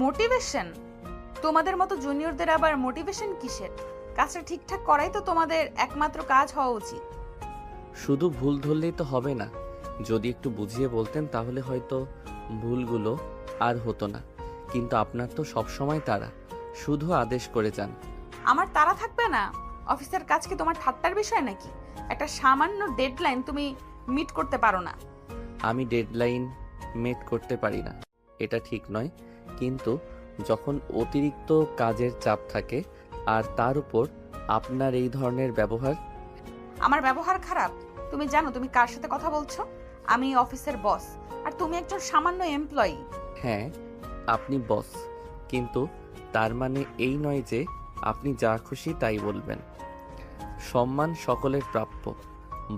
Motivation? তোমাদের মতো জুনিয়রদের আবার মোটিভেশন কিসের? কাজটা ঠিকঠাক করাই তো তোমাদের একমাত্র কাজ হওয়া উচিত। শুধু ভুল ধরলেই তো হবে না। যদি একটু বুঝিয়ে বলতেন তাহলে হয়তো ভুলগুলো আর হতো না। কিন্তু আপনার তো সবসময় তাড়া, শুধু আদেশ করে যান। আমার তাড়া থাকবে না? অফিসের কাজ কি তোমার ঠাট্টার বিষয় নাকি? একটা সামান্য ডেডলাইন তুমি মিট করতে পারো না? আমি ডেডলাইন মেট করতে পারি না, এটা ঠিক নয়। কিন্তু যখন অতিরিক্ত কাজের চাপ থাকে আর তার উপর আপনার এই ধরনের ব্যবহার। আমার ব্যবহার খারাপ? তুমি জানো তুমি কার সাথে কথা বলছো? আমি এই অফিসের বস, আর তুমি একজন সামান্য এমপ্লয়ি। হ্যাঁ, আপনি বস, কিন্তু তার মানে এই নয় যে আপনি যা খুশি তাই বলবেন। সম্মান সকলের প্রাপ্য,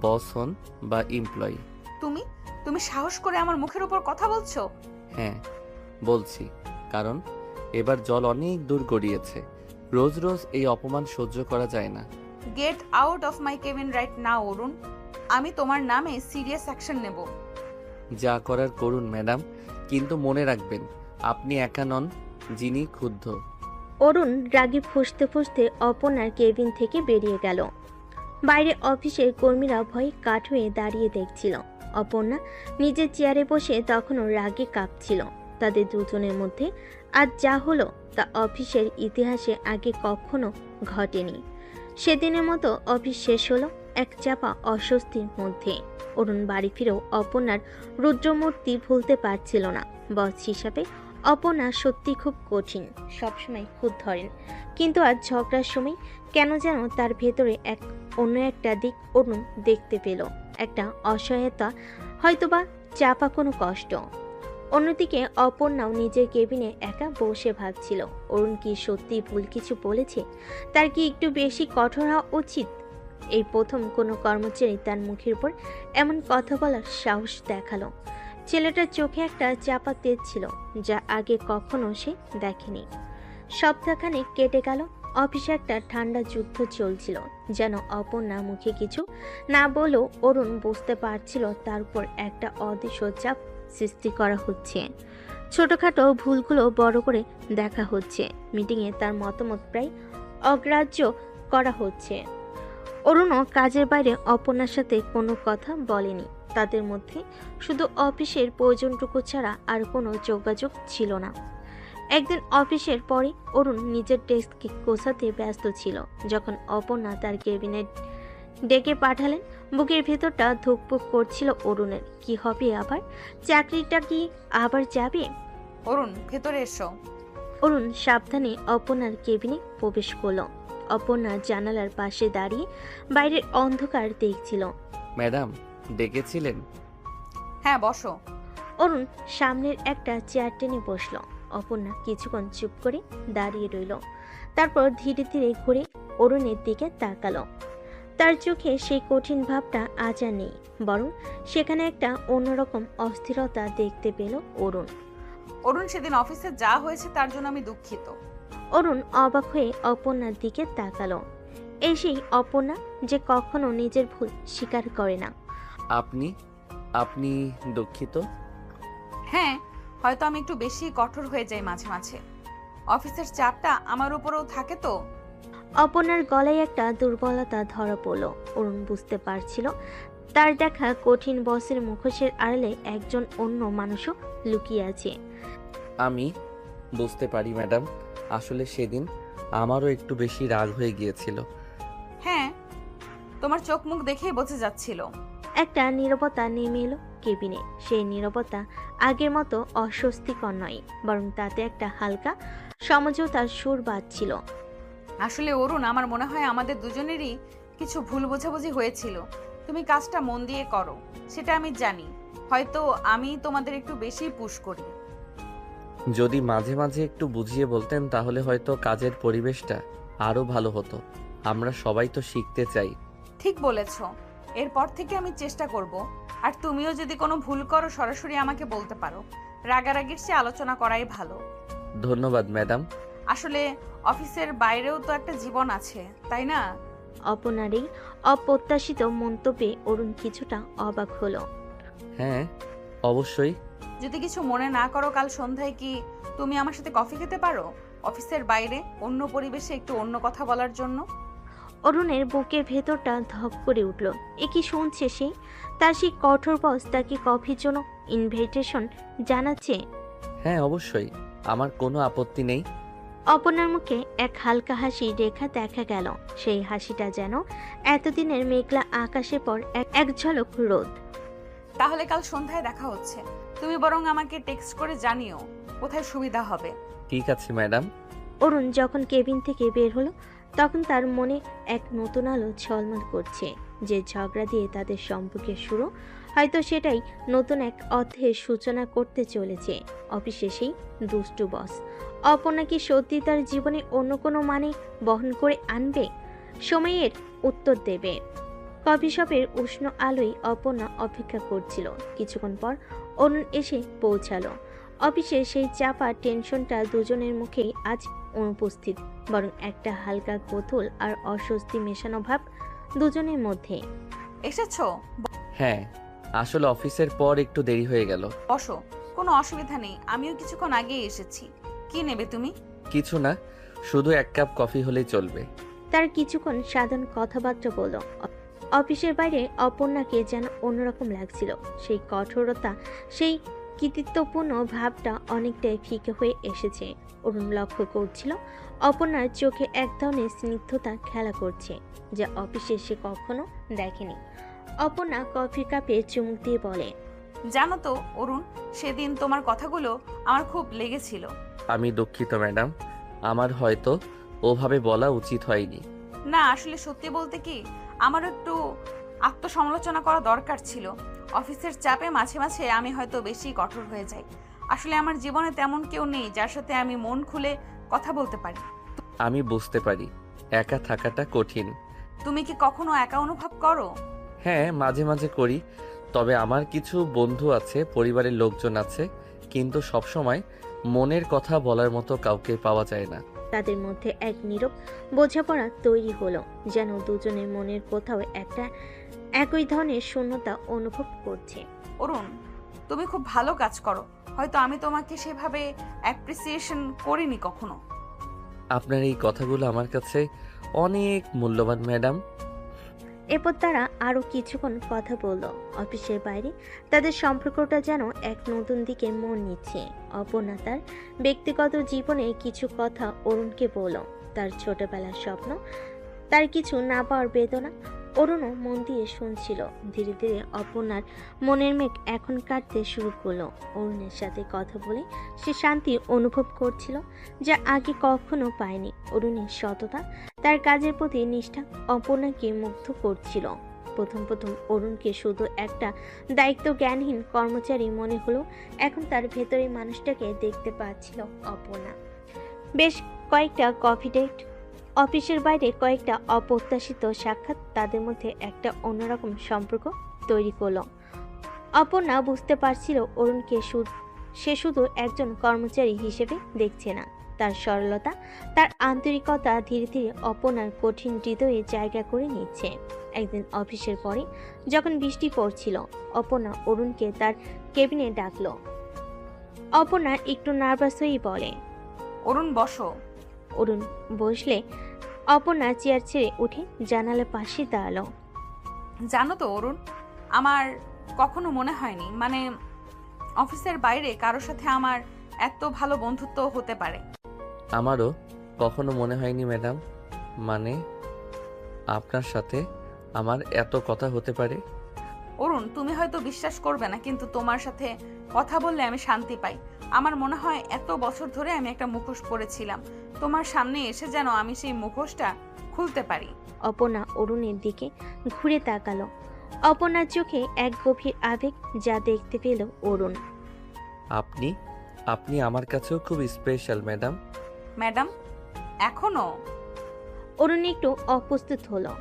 বস হন বা এমপ্লয়ি। তুমি তুমি সাহস করে আমার মুখের উপর কথা বলছো? হ্যাঁ, বলছি, কারণ এবার জল অনেক দূর গড়িয়েছে। রোজ রোজ এই অপমান সহ্য করা যায় না। Get out of my cabin right now Arun. আমি তোমার নামে সিরিয়াস অ্যাকশন নেব। যা করার করুন ম্যাডাম, কিন্তু মনে রাখবেন আপনি একা নন যিনি ক্ষুব্ধ। অরুণ রাগে ফুঁসতে ফুঁসতে অপর্ণার কেবিন থেকে বেরিয়ে গেল। বাইরে অফিসের কর্মীরা ভয়ে কাঠ হয়ে দাঁড়িয়ে দেখছিল। অপর্ণা নিজের চেয়ারে বসে তখনও রাগে কাঁপছিল। তাদের দুজনের মধ্যে আজ যা হলো তা অফিসের ইতিহাসে আগে কখনো ঘটেনি। সেদিনের মতো অফিস শেষ হলো এক চাপা অস্বস্তির মধ্যে। অরুণ বাড়ি ফিরেও অপর্ণার রুদ্রমূর্তি ভুলতে পারছিল না। বস হিসাবে অপর্ণা সত্যি খুব কঠিন, সবসময় খুদ ধরেন, কিন্তু আজ ঝগড়ার সময় কেন যেন তার ভেতরে অন্য একটা দিক অরুণ দেখতে পেল, একটা অসহায়তা, হয়তোবা চাপা কোনো কষ্ট। অন্যদিকে অপর্ণাও নিজের কেবিনে একা বসে ভাবছিল, অরুণ কি সত্যি ভুল কিছু বলেছে? তার কি একটু বেশি কঠোর হওয়া উচিত? এই প্রথম কোনো কর্মচারী তার মুখের উপর এমন কথা বলার সাহস দেখালো। ছেলেটার চোখে একটা চাপা তেজ ছিল, যা আগে কখনো সে দেখেনি। সপ্তাহখানেক কেটে গেল। অফিসে একটা ঠান্ডা যুদ্ধ চলছিল, যেন অপর্ণা মুখে কিছু না বলেও অরুণ বুঝতে পারছিল তার উপর একটা অদৃশ্য চাপ সৃষ্টি করা হচ্ছে। ছোটখাটো ভুলগুলো বড় করে দেখা হচ্ছে, মিটিংয়ে তার মতামত প্রায় অগ্রাহ্য করা হচ্ছে। অরুণও কাজের বাইরে অপর্ণার সাথে কোনো কথা বলেনি। তাদের মধ্যে শুধু অফিসের প্রয়োজনটুকু ছাড়া আর কোনো যোগাযোগ ছিল না। একদিন অফিসের পরে অরুণ নিজের ডেস্ককে গোছাতে ব্যস্ত ছিল, যখন অপর্ণা তার কেবিনে ডেকে পাঠালেন। বুকের ভেতরটা ধুকপুক করছিল অরুণের। কি হবে আবার? চাকরিটা কি আবার যাবে? অরুণ, ভেতরে এসো। অরুণ সাবধানে অপর্ণার কেবিনে প্রবেশ করল। অপর্ণা জানালার পাশে দাঁড়িয়ে বাইরের অন্ধকার দেখছিল। ম্যাডাম, ডেকেছিলেন? হ্যাঁ, বসো। অরুণ সামনের একটা চেয়ার টেনে বসল। অপর্ণা কিছুক্ষণ চুপ করে দাঁড়িয়ে রইল, তারপর ধীরে ধীরে ঘুরে অরুণের দিকে তাকালো। তার চোখে সেই কঠিন ভাবটা আজ আর নেই, বরং সেখানে একটা অন্যরকম অস্থিরতা দেখতে পেল অরুণ। অরুণ, সেদিন অফিসে যা হয়েছে তার জন্য আমি দুঃখিত। অরুণ অবাক হয়ে অপর্ণার দিকে তাকালো। এই সেই অপর্ণা যে কখনো নিজের ভুল স্বীকার করে না। আপনি আপনি দুঃখিত? হ্যাঁ, হয়তো আমি একটু বেশি কঠোর হয়ে যাই মাঝে মাঝে। অফিসের চাপটা আমার উপরেও থাকে তো। অপর্ণার গলায় একটা দুর্বলতা ধরা পড়ল। অরুণ বুঝতে পারছিল তার দেখা কঠিন বসের মুখোশের আড়ালে একজন অন্য মানুষও লুকিয়ে আছে। আমি বুঝতে পারি ম্যাডাম, আসলে সেদিন আমারও একটু বেশি রাগ হয়ে গিয়েছিল। হ্যাঁ, তোমার চোখ মুখ দেখেই বোঝা যাচ্ছিল। একটা নীরবতা নেমে এলো কেবিনে। সেই নীরবতা আগের মতো অস্বস্তিকর নয়, বরং তাতে একটা হালকা সমঝোতার সুর বাজছিল। আসলে অরুণ, আমার মনে হয় আমাদের দুজনেরই কিছু ভুল বোঝাবুঝি হয়েছিল। তুমি কাজটা মন দিয়ে করো, সেটা আমি জানি। হয়তো আমি তোমাদের একটু বেশি পুশ করি। যদি মাঝে মাঝে একটু বুঝিয়ে বলতেন তাহলে হয়তো কাজের পরিবেশটা আরো ভালো হতো। আমরা সবাই তো শিখতে চাই। ঠিক বলেছ। এরপর থেকে আমি চেষ্টা করব। আর তুমিও যদি কোনো ভুল করো সরাসরি আমাকে বলতে পারো। রাগারাগির চেয়ে আলোচনা করাই ভালো। ধন্যবাদ ম্যাডাম। আসলে অফিসের বাইরেও তো একটা জীবন আছে, তাই না? অপর্ণার এই অপ্রত্যাশিত মন্তব্যে অরুণ কিছুটা অবাক হলো। হ্যাঁ, অবশ্যই। যদি কিছু মনে না করো, কাল সন্ধ্যায় কি তুমি আমার সাথে কফি খেতে পারো অফিসের বাইরে অন্য পরিবেশে একটু অন্য কথা বলার জন্য? অরুণের বুকের ভেতরটা ধক করে উঠল। এ কি শুনছে সে? তার সেই কঠোর বস তাকে কফির জন্য ইনভিটেশন জানাচ্ছে। হ্যাঁ অবশ্যই, আমার কোনো আপত্তি নেই। অপর্ণার মুখে এক হালকা হাসি রেখা দেখা গেল। সেই হাসিটা যেন এতদিনের মেঘলা আকাশের পর এক ঝলক রোদ। তাহলে কাল সন্ধ্যায় দেখা হচ্ছে। তুমি বরং আমাকে টেক্সট করে জানিও কোথায় সুবিধা হবে। ঠিক আছে ম্যাডাম। অরুণ যখন কেবিন থেকে বের হলো তখন তার মনে এক নতুন আলো ঝলমল করছে। যে ঝগড়া দিয়ে তাদের সম্পর্কের শুরু, হয়তো সেটাই নতুন এক অধ্যায়ের সূচনা করতে চলেছে। অফিসে সেই দুষ্টু বস অপর্ণা কি সত্যি তার জীবনে অন্য কোনো মানে বহন করে আনবে? সময়ের উত্তর দেবে। কফি শপের উষ্ণ আলোয় অপর্ণা অপেক্ষা করছিল। কিছুক্ষণ পর অরুণ এসে পৌঁছালো। অফিসে সেই চাপা টেনশনটা দুজনের মুখেই আজ অনুপস্থিত, বরং একটা হালকা কৌতূহল আর অস্বস্তি মেশানো ভাব দুজনের মধ্যে। এসেছো? হ্যাঁ, আসলে অফিসের পর একটু দেরি হয়ে গেল। বসো, কোনো অসুবিধা নেই, আমিও কিছুক্ষণ আগেই এসেছি। কি নেবে তুমি? কিছু না, শুধু এক কাপ কফি হলেই চলবে। তার কিছুক্ষণ সাধারণ কথাবার্তা বলল। অফিসের বাইরে অপর্ণাকে যেন অন্যরকম লাগছিল। সেই কঠোরতা, সেই কৃতিত্বপূর্ণ ভাবটা অনেকটাই ফিকে হয়ে এসেছে। অরুণ লক্ষ্য করছিল অপর্ণার চোখে এক ধরনের স্নিগ্ধতা খেলা করছে, যা অফিসে সে কখনো দেখেনি। অপর্ণা কফির কাপে চুমুক দিয়ে বলে, জানো তো অরুণ, সেদিন তোমার কথাগুলো আমার খুব লেগেছিল। আমি দুঃখিত ম্যাডাম, আমার হয়তো ওভাবে বলা উচিত হয়নি। না, আসলে সত্যি বলতে কি, আমারও একটু আত্মসমালোচনা করা দরকার ছিল। অফিসের চাপে মাঝে মাঝে আমি হয়তো বেশি কঠোর হয়ে যাই। আসলে আমার জীবনে তেমন কেউ নেই যার সাথে আমি মন খুলে কথা বলতে পারি। আমি বুঝতে পারি একা থাকাটা কঠিন। তুমি কি কখনো একা অনুভব করো? হ্যাঁ, মাঝে মাঝে করি। তবে আমার কিছু বন্ধু আছে, পরিবারের লোকজন আছে, কিন্তু সবসময় মনের কথা বলার মতো কাউকে পাওয়া যায় না। তাদের মধ্যে এক নীরব বোঝাপড়া তৈরি হলো, যেন দুজনের মনের কোথাও একটা একই ধরনের শূন্যতা অনুভব করছে। অরুণ, তুমি খুব ভালো কাজ করো, হয়তো আমি তোমাকে সেভাবে অ্যাপ্রিসিয়েশন করিনি কখনো। আপনার এই কথাগুলো আমার কাছে অনেক মূল্যবান ম্যাডাম। এরপর তারা আরো কিছুক্ষণ কথা বলল। অফিসের বাইরে তাদের সম্পর্কটা যেন এক নতুন দিকে মন নিচ্ছে। অপর্ণা তার ব্যক্তিগত জীবনে কিছু কথা অরুণকে বলল, তার ছোটবেলার স্বপ্ন, তার কিছু না পাওয়ার বেদনা। অরুণও মন দিয়ে শুনছিল। ধীরে ধীরে অপর্ণার মনের মেঘ এখন কাটতে শুরু করলো। অরুণের সাথে কথা বলে সে শান্তি অনুভব করছিল, যা আগে কখনো পায়নি। অরুণের সততা, তার কাজের প্রতি নিষ্ঠা অপর্ণাকে মুগ্ধ করছিল। প্রথম প্রথম অরুণকে শুধু একটা দায়িত্ব জ্ঞানহীন কর্মচারী মনে হলো, এখন তার ভেতরে মানুষটাকে দেখতে পাচ্ছিল অপর্ণা। বেশ কয়েকটা কফি ডেট, অফিসের বাইরে কয়েকটা অপ্রত্যাশিত সাক্ষাৎ তাদের মধ্যে একটা অন্যরকম সম্পর্ক তৈরি করলো। অপর্ণা বুঝতে পারছিল অরুণকে সে শুধু একজন কর্মচারী হিসেবে দেখছে না। তার সরলতা, তার আন্তরিকতা ধীরে ধীরে অপর্ণার কঠিন হৃদয়ে জায়গা করে নিচ্ছে। একদিন অফিসের পরে যখন বৃষ্টি পড়ছিল, অপর্ণা অরুণকে তার কেবিনে ডাকলো। অপর্ণা একটু নার্ভাস হয়েই বলে, অরুণ বসো। অরুণ বসলে অপর্ণা চেয়ার ছেড়ে উঠে জানালার পাশে দাঁড়ালো। জানো তো অরুণ, আমার কখনো মনে হয়নি মানে অফিসের বাইরে কারোর সাথে আমার এত ভালো বন্ধুত্ব হতে পারে। আমারও কখনো মনে হয়নি ম্যাডাম, মানে আপনার সাথে আমার এত কথা হতে পারে। অরুণ, তুমি হয়তো বিশ্বাস করবে না, কিন্তু তোমার সাথে কথা বললে আমি শান্তি পাই। আমার মনে হয় এত বছর ধরে আমি একটা মুখোশ পরেছিলাম, তোমার সামনে এসে যেন আমি সেই মুখোশটা খুলতে পারি। অপর্ণা অরুণের দিকে ঘুরে তাকালো। অপর্ণার চোখে এক গভীর আবেগ, যা দেখতে পেল অরুণ। আপনি আপনি আমার কাছেও খুব স্পেশাল ম্যাডাম। ম্যাডাম? এখনো? অরুণ একটু অপ্রস্তুত হলো।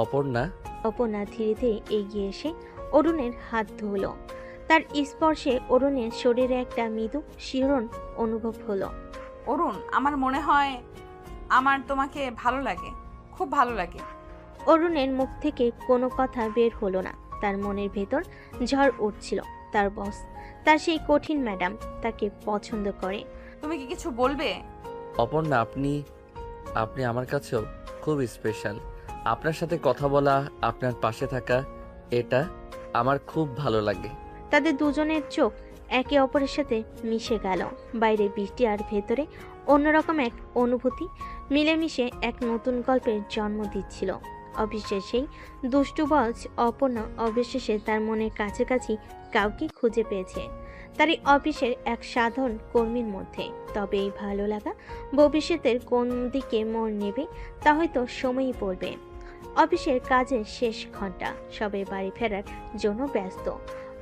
অপর্ণা, অপর্ণা ধীরে ধীরে এগিয়ে এসে অরুণের হাত ধরল। তার স্পর্শে অরুণের শরীরে একটা মৃদু শিহরণ অনুভব হলো। অরুণ, আমার মনে হয় আমার তোমাকে ভালো লাগে, খুব ভালো লাগে। অরুণের মুখ থেকে কোনো কথা বের হলো না। তার মনের ভেতর ঝড় উঠছিল। তার বস, তার সেই কঠিন ম্যাডাম তাকে পছন্দ করে। তুমি কি কিছু বলবে? অপর্ণা, আপনি আপনি আমার কাছেও খুব স্পেশাল। আপনার সাথে কথা বলা, আপনার পাশে থাকা, এটা আমার খুব ভালো লাগে। তাদের দুজনের চোখ একে অপরের সাথে মিশে গেল। বাইরে বৃষ্টি আর ভেতরে অন্যরকম এক অনুভূতি মিলেমিশে এক নতুন গল্পের জন্ম দিচ্ছিল। অফিসের সেই দুষ্টু বস অপর্ণা অবশেষে তার মনের কাছাকাছি কাউকে খুঁজে পেয়েছে, তারই অফিসের এক সাধারণ কর্মীর মধ্যে। তবে এই ভালো লাগা ভবিষ্যতের কোন দিকে মোড় নেবে তা হয়তো সময়ই বলবে। অফিসের কাজের শেষ ঘন্টা, সবাই বাড়ি ফেরার জন্য ব্যস্ত।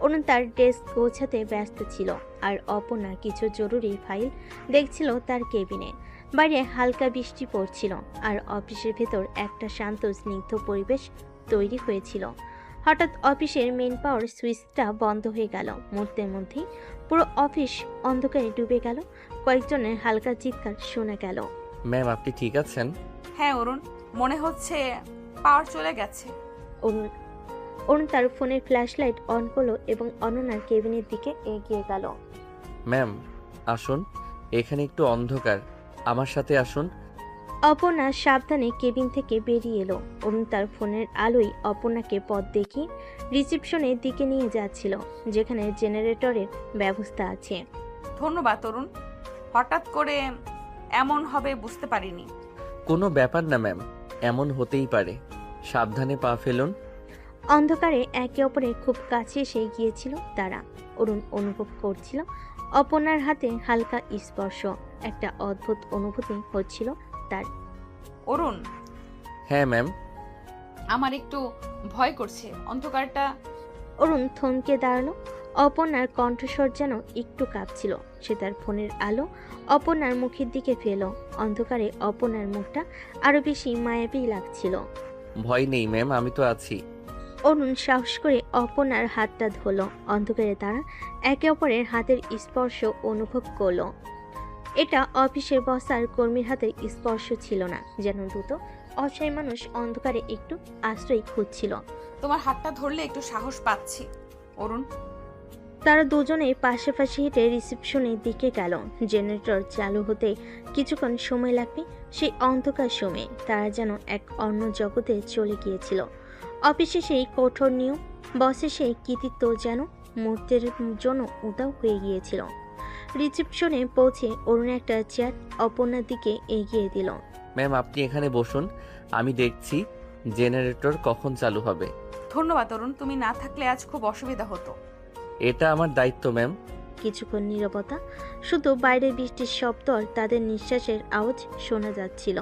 অরুণ তার ডেস্ক গোছাতে ব্যস্ত ছিল, আর অপর্ণা কিছু জরুরি ফাইল দেখছিল তার কেবিনে। বাইরে হালকা বৃষ্টি পড়ছিল, আর অফিসের ভেতর একটা শান্ত স্নিগ্ধ পরিবেশ তৈরি হয়েছিল। হঠাৎ অফিসের মেন পাওয়ার সুইচটা বন্ধ হয়ে গেল। মুহূর্তের মধ্যেই পুরো অফিস অন্ধকারে ডুবে গেল। কয়েকজনের হালকা চিৎকার শোনা গেল। ম্যাম, আপনি ঠিক আছেন? হ্যাঁ অরুণ, মনে হচ্ছে পাওয়ার চলে গেছে। অরুণ তার ফোনের ফ্ল্যাশ লাইট অন করলো এবং অনন্যার কেবিনের দিকে এগিয়ে গেল। ম্যাম আসুন, এখানে একটু অন্ধকার, আমার সাথে আসুন। অপর্ণা সাবধানে কেবিন থেকে বেরিয়ে এলো। অরুণ তার ফোনের আলোয় অপর্ণাকে পথ দেখিয়ে রিসেপশনের দিকে নিয়ে যাচ্ছিল, যেখানে জেনারেটরের ব্যবস্থা আছে। ধন্যবাদ অরুণ, হঠাৎ করে এমন হবে বুঝতে পারিনি। কোনো ব্যাপার না ম্যাম, এমন হতেই পারে। সাবধানে পা ফেলুন। অন্ধকারে একে অপরের খুব কাছে এসে গিয়েছিল তারা। অরুণ অনুভব করছিল অপর্ণার হাতে হালকা স্পর্শ। একটা অদ্ভুত অনুভূতি হচ্ছিল তার। অরুণ, হ্যাঁ ম্যাম। আমার একটু ভয় করছে, অন্ধকারটা। অরুণ থমকে দাঁড়ালো। অপর্ণার কণ্ঠস্বর যেন একটু কাঁপছিল। সে তার ফোনের আলো অপর্ণার মুখের দিকে ফেল। অন্ধকারে অপর্ণার মুখটা আরো বেশি মায়াবী লাগছিল। ভয় নেই ম্যাম, আমি তো আছি। অরুণ সাহস করে অপর্ণার হাতটা ধরল। অন্ধকারে তারা একে অপরের হাতের স্পর্শ অনুভব করলো। এটা অফিসের বস আর কর্মীর হাতের স্পর্শ ছিল না, যেন দুটো অসহায় মানুষ অন্ধকারে একটু আশ্রয় খুঁজছিল। তোমার হাতটা ধরলে একটু সাহস পাচ্ছি অরুণ। তারা দুজনেই পাশাপাশি হেঁটে রিসেপশনের দিকে গেল। জেনারেটর চালু হতে কিছুক্ষণ সময় লাগবে। সেই অন্ধকার সময়ে তারা যেন এক অন্য জগতে চলে গিয়েছিল। অফিসে সেই কঠোর নিয়ম, বসের সেই কৃতিত্ব যেন মুহূর্তের জন্য উদাও হয়ে গিয়েছিল। রিসেপশনে পৌঁছে অরুণ একটা চেয়ার অপর্ণার দিকে এগিয়ে দিল। ম্যাম, আপনি এখানে বসুন, আমি দেখছি জেনারেটর কখন চালু হবে। ধন্যবাদ অরুণ, তুমি না থাকলে আজ খুব অসুবিধা হতো। এটা আমার দায়িত্ব ম্যাম। কিছুক্ষণ নীরবতা, শুধু বাইরে বৃষ্টির শব্দ আর তাদের নিঃশ্বাসের আওয়াজ শোনা যাচ্ছিল।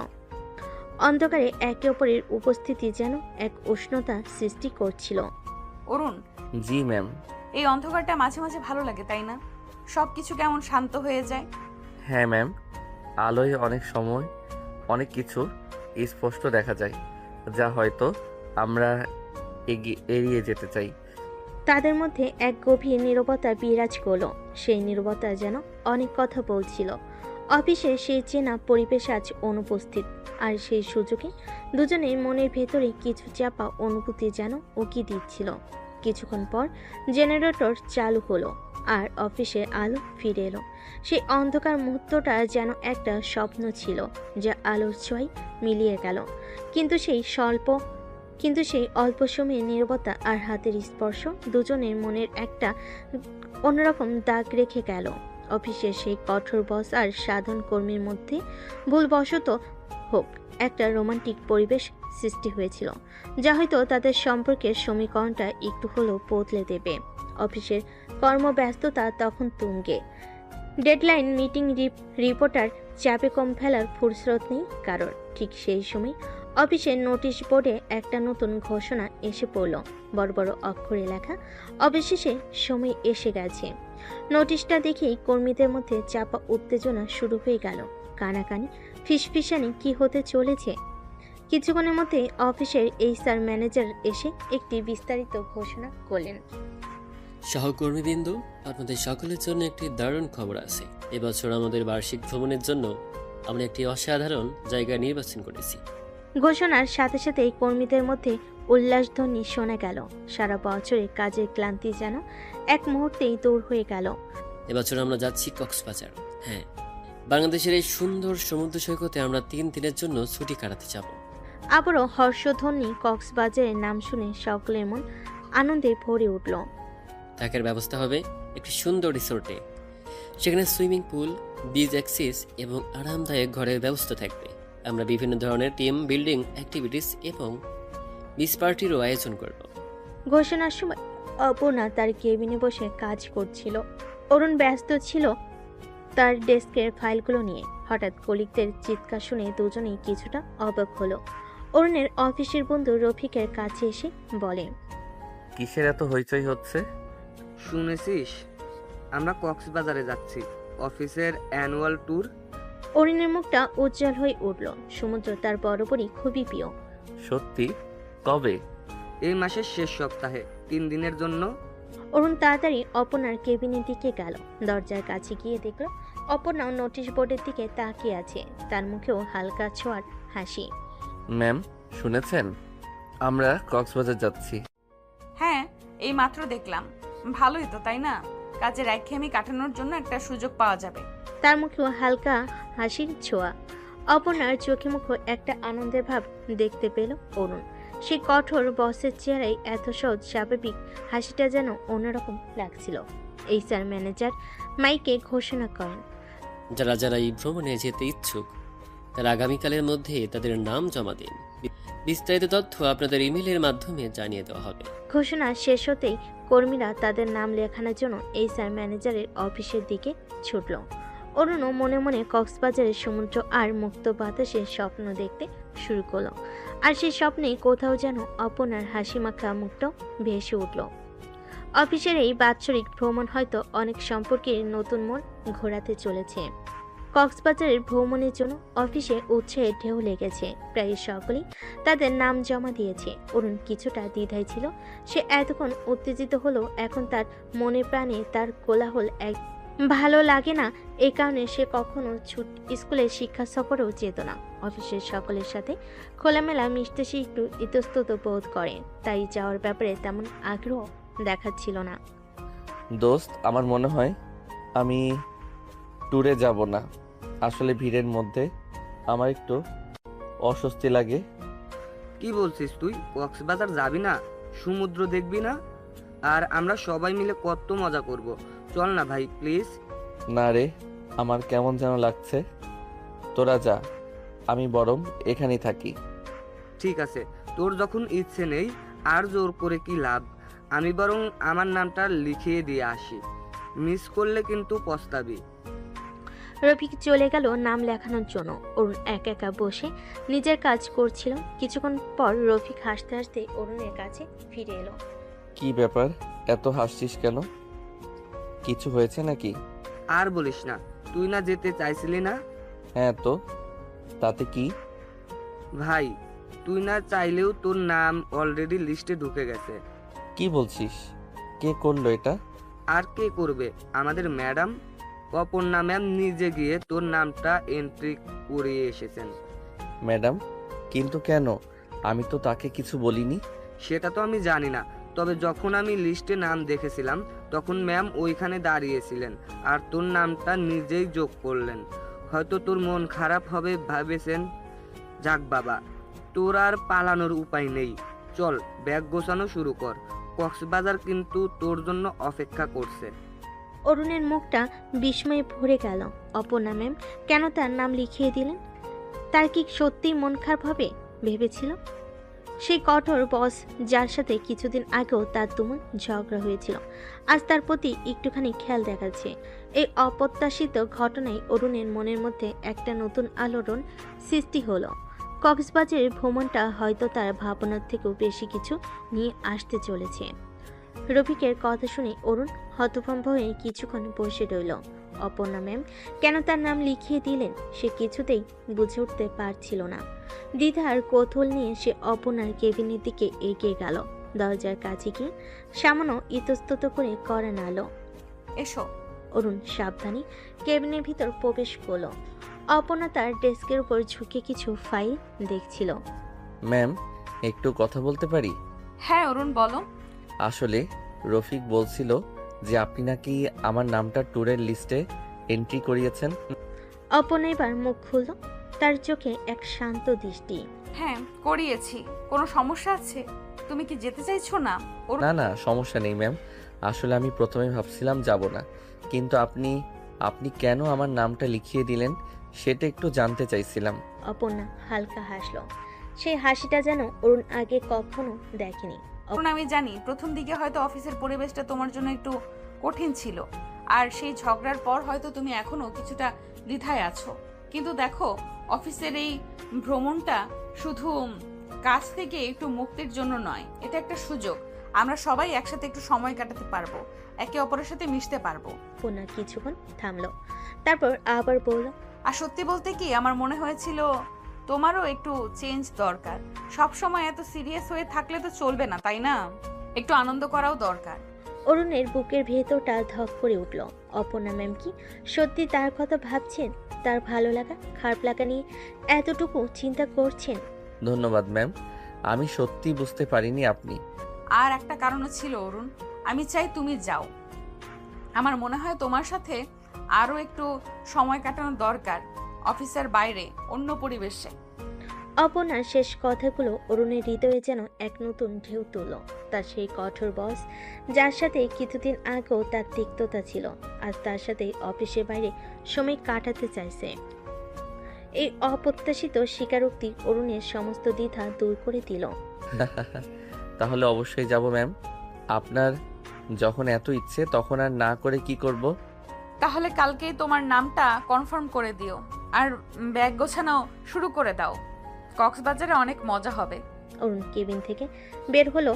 অন্ধকারে একে অপরের উপস্থিতি যেন এক উষ্ণতা সৃষ্টি করছিল। অরুণ, জি ম্যাম। এই অন্ধকারটা মাঝে মাঝে ভালো লাগে, তাই না? সবকিছু কেমন শান্ত হয়ে যায়। হ্যাঁ ম্যাম, আলোয় অনেক সময় অনেক কিছু স্পষ্ট দেখা যায়, যা হয়তো আমরা এড়িয়ে যেতে চাই। তাদের মধ্যে এক গভীর নীরবতা বিরাজ করলো। সেই নীরবতা যেন অনেক কথা বলছিল। অফিসে সেই চেনা পরিবেশ আজ অনুপস্থিত, আর সেই সুযোগে দুজনের মনের ভেতরে কিছু চাপা অনুভূতি যেন উকি দিচ্ছিল। কিছুক্ষণ পর জেনারেটর চালু হলো, আর অফিসে আলো ফিরে এলো। সেই অন্ধকার মুহূর্তটা যেন একটা স্বপ্ন ছিল, যা আলোর ছোঁয়ায় মিলিয়ে গেল। কিন্তু সেই অল্প সময়ের নীরবতা আর হাতের স্পর্শ দুজনের মনের একটা অন্যরকম দাগ রেখে গেল। অফিসের সেই কঠোর বস আর সাধারণ কর্মীর মধ্যে ভুলবশত হোক একটা রোমান্টিক পরিবেশ সৃষ্টি হয়েছিল, যা হয়তো তাদের সম্পর্কের সমীকরণটা একটু হলেও বদলে দেবে। অফিসের কর্মব্যস্ততা তখন তুঙ্গে। ডেডলাইন, মিটিং, রিপোর্টার, চাপে কম ফেলার ফুরসত নেই কারোর। ঠিক সেই সময় অফিসের নোটিশ বোর্ডে একটা নতুন ঘোষণা এসে পড়ল। বড় বড় অক্ষরে লেখা, অবশেষে সময় এসে গেছে। নোটিশটা দেখেই কর্মীদের মধ্যে চাপা উত্তেজনা শুরু হয়ে গেল। কানাকানি, ফিসফিসানি কি হতে চলেছে। কিছুক্ষণের মধ্যে অফিসের এইচআর ম্যানেজার এসে একটি বিস্তারিত ঘোষণা করলেন। সহকর্মীবৃন্দ, আপনাদের সকলের জন্য একটি দারুণ খবর আছে। এবছর আমাদের বার্ষিক ভ্রমণের জন্য আমরা একটি অসাধারণ জায়গা নির্বাচন করেছি। ঘোষণার সাথে সাথেই কর্মীদের মধ্যে উল্লাসধ্বনি শোনা গেল। সারা বছরে কাজের ক্লান্তি যেন এক মুহূর্তেই দূর হয়ে গেল। এবছর আমরা যাচ্ছি কক্সবাজার। হ্যাঁ, বাংলাদেশের এই সুন্দর সমুদ্র সৈকতে আমরা 3 দিনের জন্য ছুটি কাটাতে যাব। আবারও হর্ষধ্বনি কক্সবাজারের নাম শুনে সকলের মন আনন্দে ভরে উঠল। থাকার ব্যবস্থা হবে একটি সুন্দর রিসোর্টে। সেখানে সুইমিং পুল, বিচ অ্যাক্সেস এবং আরামদায়ক ঘরের ব্যবস্থা থাকবে। আমরা বিভিন্ন ধরনের টিম বিল্ডিং অ্যাক্টিভিটিস এবং বিচ পার্টিরও আয়োজন করব। ঘোষণার সময় অপর্ণা তার কেবিনে বসে কাজ করছিল। অরুণ ব্যস্ত ছিল তার ডেস্কের ফাইলগুলো নিয়ে। হঠাৎ কলিগদের চিৎকার শুনে দুজনেই কিছুটা অবাক হলো। অরুণের অফিসের বন্ধু রফিকের কাছে এসে বলে, কিসের এত হইচই হচ্ছে? শুনেছিস আমরা কক্সবাজারে যাচ্ছি, অফিসের অ্যানুয়াল ট্যুর। অরুণের মুখটা উজ্জ্বল হয়ে উঠল। সমুদ্র তার বরাবরই খুবই প্রিয়। সত্যি? কবে? এই মাসের শেষ সপ্তাহে 3 দিনের জন্য। অরুণ তাড়াতাড়ি অপর্ণার কেবিনের দিকে গেল। দরজার কাছে গিয়ে দেখল অপর্ণাও নোটিশ বোর্ডের দিকে তাকিয়ে আছে। তার মুখেও হালকা ছোঁয়ার হাসি। ম্যাম, শুনেছেন? আমরা কক্সবাজার যাচ্ছি। হ্যাঁ, এই মাত্র দেখলাম। ভালোই তো, তাই না? কাজের একঘেয়েমি কাটানোর জন্য একটা সুযোগ পাওয়া যাবে। তার মুখেও হালকা হাসির ছোঁয়া। অপর্ণার চোখে মুখে একটা আনন্দের ভাব দেখতে পেল অরুণ। সেই কঠোর বসের চেহারায় এত সহজ স্বাভাবিক হাসিটা যেন অন্যরকম লাগছিল। এইচআর ম্যানেজার মাইকে ঘোষণা করেন, যারা যারা এই ভ্রমণে যেতে ইচ্ছুক তারা আগামীকালের মধ্যে তাদের নাম জমা দিন। বিস্তারিত তথ্য আপনাদের ইমেলের মাধ্যমে জানিয়ে দেওয়া হবে। ঘোষণা শেষ হতেই কর্মীরা তাদের নাম লেখানোর জন্য এইচআর ম্যানেজারের অফিসের দিকে ছুটল। অরুণও মনে মনে কক্সবাজারের সমুদ্র আর মুক্ত বাতাসের স্বপ্ন দেখতে শুরু করলো। আর সেই স্বপ্নে কোথাও যেন অপর্ণার হাসিমাখা মুখটাও ভেসে উঠল। অফিসের এই বাৎসরিক ভ্রমণ হয়তো অনেক সম্পর্কের নতুন মোড় ঘোরাতে চলেছে। কক্সবাজারের ভ্রমণের জন্য অফিসে উৎসাহের ঢেউ লেগেছে। প্রায় সকলেই তাদের নাম জমা দিয়েছে। অরুণ কিছুটা দ্বিধায় ছিল। সে এতক্ষণ উত্তেজিত হলো, এখন তার মনে প্রাণে তার কোলাহল এক ভালো লাগে না। এই কারণে সে কখনো স্কুলের শিক্ষা সফরেও যেত না। অফিসের সকলের সাথে খোলামেলা মিশতে সে একটু ইতস্তত বোধ করে, তাই যাওয়ার ব্যাপারে তেমন আগ্রহ দেখাচ্ছিল না। দোস্ত, আমার মনে হয় আমি ট্যুরে যাব না। আসলে ভিড়ের মধ্যে আমার একটু অস্বস্তি লাগে। কি বলছিস তুই? কক্সবাজার যাবি না? সমুদ্র দেখবি না? আর আমরা সবাই মিলে কত মজা করব। চল না ভাই, প্লিজ। না রে, আমার কেমন যেন লাগছে। তোরা যা, আমি বরং এখানেই থাকি। ঠিক আছে, তোর যখন ইচ্ছে নেই আর জোর করে কি লাভ। আমি বরং আমার নামটা লিখিয়ে দিয়ে আসি, মিস করলে কিন্তু পস্তাবি। রফিক চলে গেল নাম লেখানোর জন্য। অরুণ একা একা বসে নিজের কাজ করছিল। কিছুক্ষণ পর রফিক হাসতে হাসতে অরুণের কাছে ফিরে এলো। কি ব্যাপার, এত হাসছিস কেন? কিছু হয়েছে নাকি? আর বলিস না, তুই না যেতে চাইছিলি না? হ্যাঁ তো, তাতে কি? ভাই, তুই না চাইলেও তোর নাম অলরেডি লিস্টে ঢুকে গেছে। কি বলছিস? কে করলো এটা? আর কে করবে? আমাদের ম্যাডাম অপর্ণা ম্যাম নিজে গিয়ে তোর নামটা এন্ট্রি করিয়ে এসেছেন। ম্যাডাম? কিন্তু কেন? আমি তো তাকে কিছু বলিনি। সেটা তো আমি জানি না, তবে যখন আমি লিস্টে নাম দেখেছিলাম তখন ম্যাম ওইখানে দাঁড়িয়েছিলেন আর তোর নামটা নিজেই যোগ করলেন। হয়তো তোর মন খারাপ হবে ভেবেছেন। যাক বাবা, তোর আর পালানোর উপায় নেই। চল, ব্যাগ গোছানো শুরু কর। কক্সবাজার কিন্তু তোর জন্য অপেক্ষা করছে। অরুণের মুখটা বিস্ময়ে ভরে গেল। অপর্ণা ম্যাম কেন তার নাম লিখিয়ে দিলেন? তার কি সত্যিই মন খারাপ হবে ভেবেছিল? সেই কঠোর বস যার সাথে কিছুদিন আগেও তার তুমুল ঝগড়া হয়েছিল, আজ তার প্রতি একটুখানি খেয়াল দেখাচ্ছে। এই অপ্রত্যাশিত ঘটনায় অরুণের মনের মধ্যে একটা নতুন আলোড়ন সৃষ্টি হলো। কক্সবাজারের ভ্রমণটা হয়তো তার ভাবনার থেকেও বেশি কিছু নিয়ে আসতে চলেছে। রফিকের কথা শুনে অরুণ হতভম্ব হয়ে কিছুক্ষণ বসে রইল। অপর্ণা ম্যাম কেন তার নাম লিখিয়ে দিলেন সে কিছুতেই বুঝে উঠতে পারছিল না। দ্বিধার কৌতূহল নিয়ে সে অপর্ণার কেবিনের দিকে এগিয়ে গেল। দরজার কাছে গিয়ে সামান্য ইতস্তত করে করা নাড়ল। এসো। অরুণ সাবধানে কেবিনের ভিতর প্রবেশ করলো। অপর্ণা তার ডেস্কের উপর ঝুঁকে কিছু ফাইল দেখছিল। ম্যাম, একটু কথা বলতে পারি? হ্যাঁ অরুণ, বলো। আসলে রফিক বলছিল যে আপনি নাকি আমার নামটা ট্যুরের লিস্টে এন্ট্রি করিয়েছেন। অপর্ণা এবার মুখ খুলল, তার চোখে এক শান্ত দৃষ্টি। হ্যাঁ করিয়েছি। কোনো সমস্যা আছে? তুমি কি যেতে চাইছো না? ওর না না, সমস্যা নেই ম্যাম। আসলে আমি প্রথমে ভাবছিলাম যাব না, কিন্তু আপনি আপনি কেন আমার নামটা লিখিয়ে দিলেন সেটা একটু জানতে চাইছিলাম। অপর্ণা হালকা হাসলো। সেই হাসিটা যেন অরুণ আগে কখনো দেখেনি। কারণ আমি জানি প্রথম দিকে হয়তো অফিসের পরিবেশটা তোমার জন্য একটু কঠিন ছিল, আর সেই ঝগড়ার পর হয়তো তুমি এখনো কিছুটা দ্বিধায় আছো। কিন্তু দেখো, অফিসের এই ভ্রমণটা শুধু কাজ থেকে একটু মুক্তির জন্য নয়, এটা একটা সুযোগ। আমরা সবাই একসাথে একটু সময় কাটাতে পারবো, একে অপরের সাথে মিশতে পারবো। অপর্ণা কিছুক্ষণ থামলো, তারপর আবার বলল, আর সত্যি বলতে কি, আমার মনে হয়েছিল তোমারও একটু চেঞ্জ দরকার। সব সময় এত সিরিয়াস হয়ে থাকলে তো চলবে না, তাই না? একটু আনন্দ করাও দরকার। অরুণের বুকের ভেতরটা ধক করে উঠল। অপর্ণা ম্যাম কি সত্যি তার কথা ভাবছেন? তার ভালো লাগা খারাপ লাগা নিয়ে এতটুকু চিন্তা করছেন? ধন্যবাদ ম্যাম, আমি সত্যি বুঝতে পারিনি আপনি। আর একটা কারণও ছিল অরুণ, আমি চাই তুমি যাও। আমার মনে হয় তোমার সাথে আরও একটু সময় কাটানো দরকার, অফিসের বাইরে, অন্য পরিবেশে। অপর্ণার শেষ কথাগুলো অরুণের হৃদয়ে যেন এক নতুন ঢেউ তুলল। তার সেই কঠোর বস, যার সাথে কিছুদিন আগেও তার তিক্ততা ছিল, আর তার সাথে অফিসের বাইরে সময় কাটাতে চাইছে। এই অপ্রত্যাশিত স্বীকারোক্তি অরুণের সমস্ত দ্বিধা দূর করে দিল। তাহলে অবশ্যই যাব ম্যাম। আপনার যখন এত ইচ্ছে তখন আর না করে কি করব? তাহলে কালকেই তোমার নামটা কনফার্ম করে দিও, আর ব্যাগ গোছানো শুরু করে দাও। কক্সবাজারে অনেক মজা হবে। অরুণ কেবিন থেকে বের হলো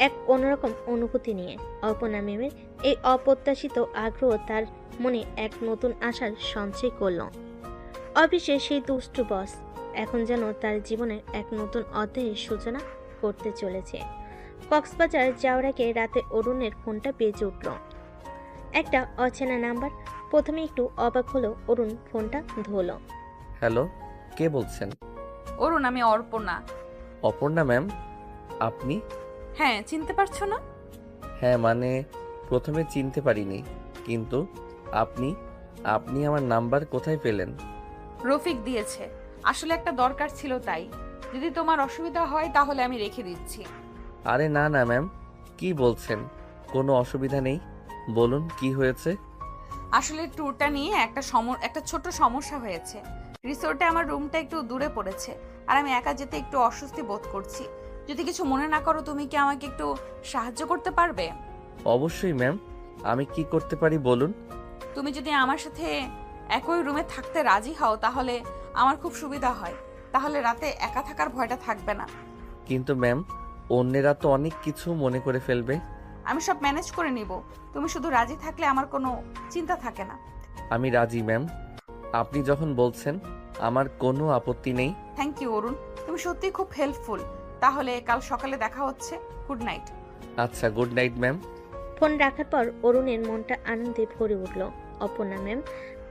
এক অন্যরকম অনুভূতি নিয়ে। অপর্ণা ম্যামের এই অপ্রত্যাশিত আগ্রহ তার মনে এক নতুন আশার সঞ্চয় করল। অফিসে সেই দুষ্টু বস এখন যেন তার জীবনের এক নতুন অধ্যায়ের সূচনা করতে চলেছে। কক্সবাজার যাওয়ার আগে রাতে অরুণের ফোনটা বেজে উঠল। একটা অচেনা নাম্বার। প্রথমে একটু অবাক হলো অরুণ, ফোনটা ধরল। হ্যালো, কে বলছেন? অরুণ, আমি অর্পণা। অপর্ণা ম্যাম, আপনি? হ্যাঁ, চিনতে পারছো না? হ্যাঁ মানে প্রথমে চিনতে পারিনি, কিন্তু আপনি আপনি আমার নাম্বার কোথায় পেলেন? রফিক দিয়েছে। আসলে একটা দরকার ছিল, তাই। যদি তোমার অসুবিধা হয় তাহলে আমি রেখে দিচ্ছি। আরে না না ম্যাম, কি বলছেন? কোনো অসুবিধা নেই, বলুন কি হয়েছে। আসলে ট্যুরটা নিয়ে একটা ছোট সমস্যা হয়েছে। রিসোর্টে আমার রুমটা একটু দূরে পড়েছে, আর আমি একা যেতে একটু অস্বস্তি বোধ করছি। যদি কিছু মনে না করো, তুমি কি আমাকে একটু সাহায্য করতে পারবে? অবশ্যই ম্যাম, আমি কি করতে পারি বলুন। তুমি যদি আমার সাথে একই রুমে থাকতে রাজি হও তাহলে আমার খুব সুবিধা হয়। তাহলে রাতে একা থাকার ভয়টা থাকবে না। কিন্তু ম্যাম, অন্যেরা তো অনেক কিছু মনে করে ফেলবে। আমি সব ম্যানেজ করে নিব। তুমি শুধু রাজি থাকলে আমার কোনো চিন্তা থাকে না। আমি রাজি ম্যাম, আপনি যখন বলছেন আমার কোনো আপত্তি নেই। থ্যাংক ইউ অরুণ, তুমি সত্যিই খুব হেল্পফুল। তাহলে কাল সকালে দেখা হচ্ছে। Good night. আচ্ছা, গুড নাইট ম্যাম। ফোন রাখার পর অরুণের মনটা আনন্দে ভরে উঠল। অপর্ণা ম্যাম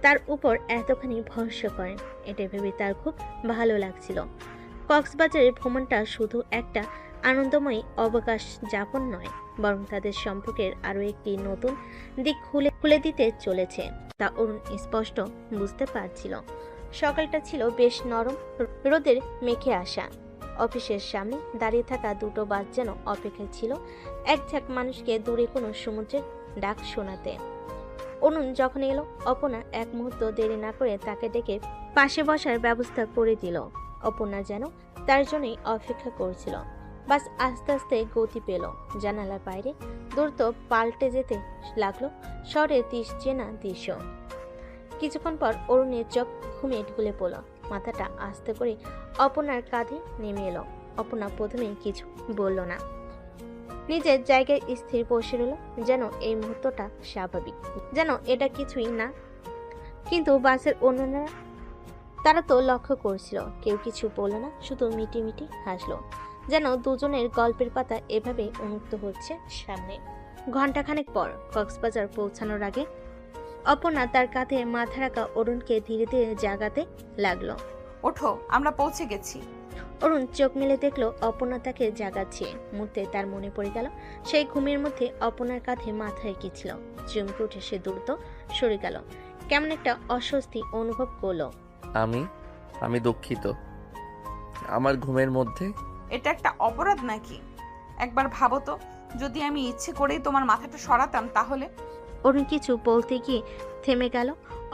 তার উপর এতখানি ভরসা করেন, এটা ভেবে তার খুব ভালো লাগছিল। কক্সবাজারের ভ্রমণটা শুধু একটা আনন্দময় অবকাশ যাপন নয়, বরং তাদের সম্পর্কের আরও একটি নতুন দিক খুলে দিতে চলেছে, তা অরুণ স্পষ্ট বুঝতে পারছিল। সকালটা ছিল বেশ নরম, রোদের মেখে আসা। অফিসের সামনে দাঁড়িয়ে থাকা দুটো বাস যেন অপেক্ষায় ছিল এক ঝাঁক মানুষকে দূরে কোনো সমুদ্রের ডাক শোনাতে। অরুণ যখন এলো, অপর্ণা এক মুহূর্ত দেরি না করে তাকে ডেকে পাশে বসার ব্যবস্থা করে দিল। অপর্ণা যেন তার জন্যই অপেক্ষা করছিল। বাস আস্তে আস্তে গতি পেল। জানালার বাইরে দ্রুত পাল্টে যেতে লাগলো শহরের চেনা দৃশ্য। কিছুক্ষণ পর অরুণের চোখ ঘুমিয়ে ঢুলে পড়ল। মাথাটা আস্তে করে অপর্ণার কাঁধে নেমে এলো। অপর্ণা প্রথমেই কিছু বলল না, নিজের জায়গায় স্থির বসে রইল, যেন এই মুহূর্তটা স্বাভাবিক, যেন এটা কিছুই না। কিন্তু বাসের অন্যরা, তারা তো লক্ষ্য করছিল। কেউ কিছু বলল না, শুধু মিটি মিটি হাসলো, যেন দুজনের গল্পের পাতা এভাবে উন্মুক্ত হচ্ছে সামনে। ঘণ্টাখানেক পর কক্সবাজার পৌঁছানোর আগে অপর্ণা তার কাঁধে মাথা রাখা অরুণকে ধীরে ধীরে জাগাতে লাগলো। ওঠো, আমরা পৌঁছে গেছি। অরুণ চোখ মেলে দেখলো অপর্ণা তাকে জাগাচ্ছে। মুহূর্তে তার মনে পড়ে গেল সেই ঘুমের মধ্যে অপর্ণার কাঁধে মাথা রেখেছিল। চমকে উঠে সে দ্রুত সরে গেল। কেমন একটা অস্বস্তি অনুভব করলো। আমি আমি দুঃখিত। আমার ঘুমের মধ্যে এটা একটা অপরাধ নাকি? একবার ভাবো তো, যদি আমি ইচ্ছে করেই তোমার মাথাটা সরাতাম তাহলে? অরুণ কিছু বলতে গিয়ে থেমে গেল।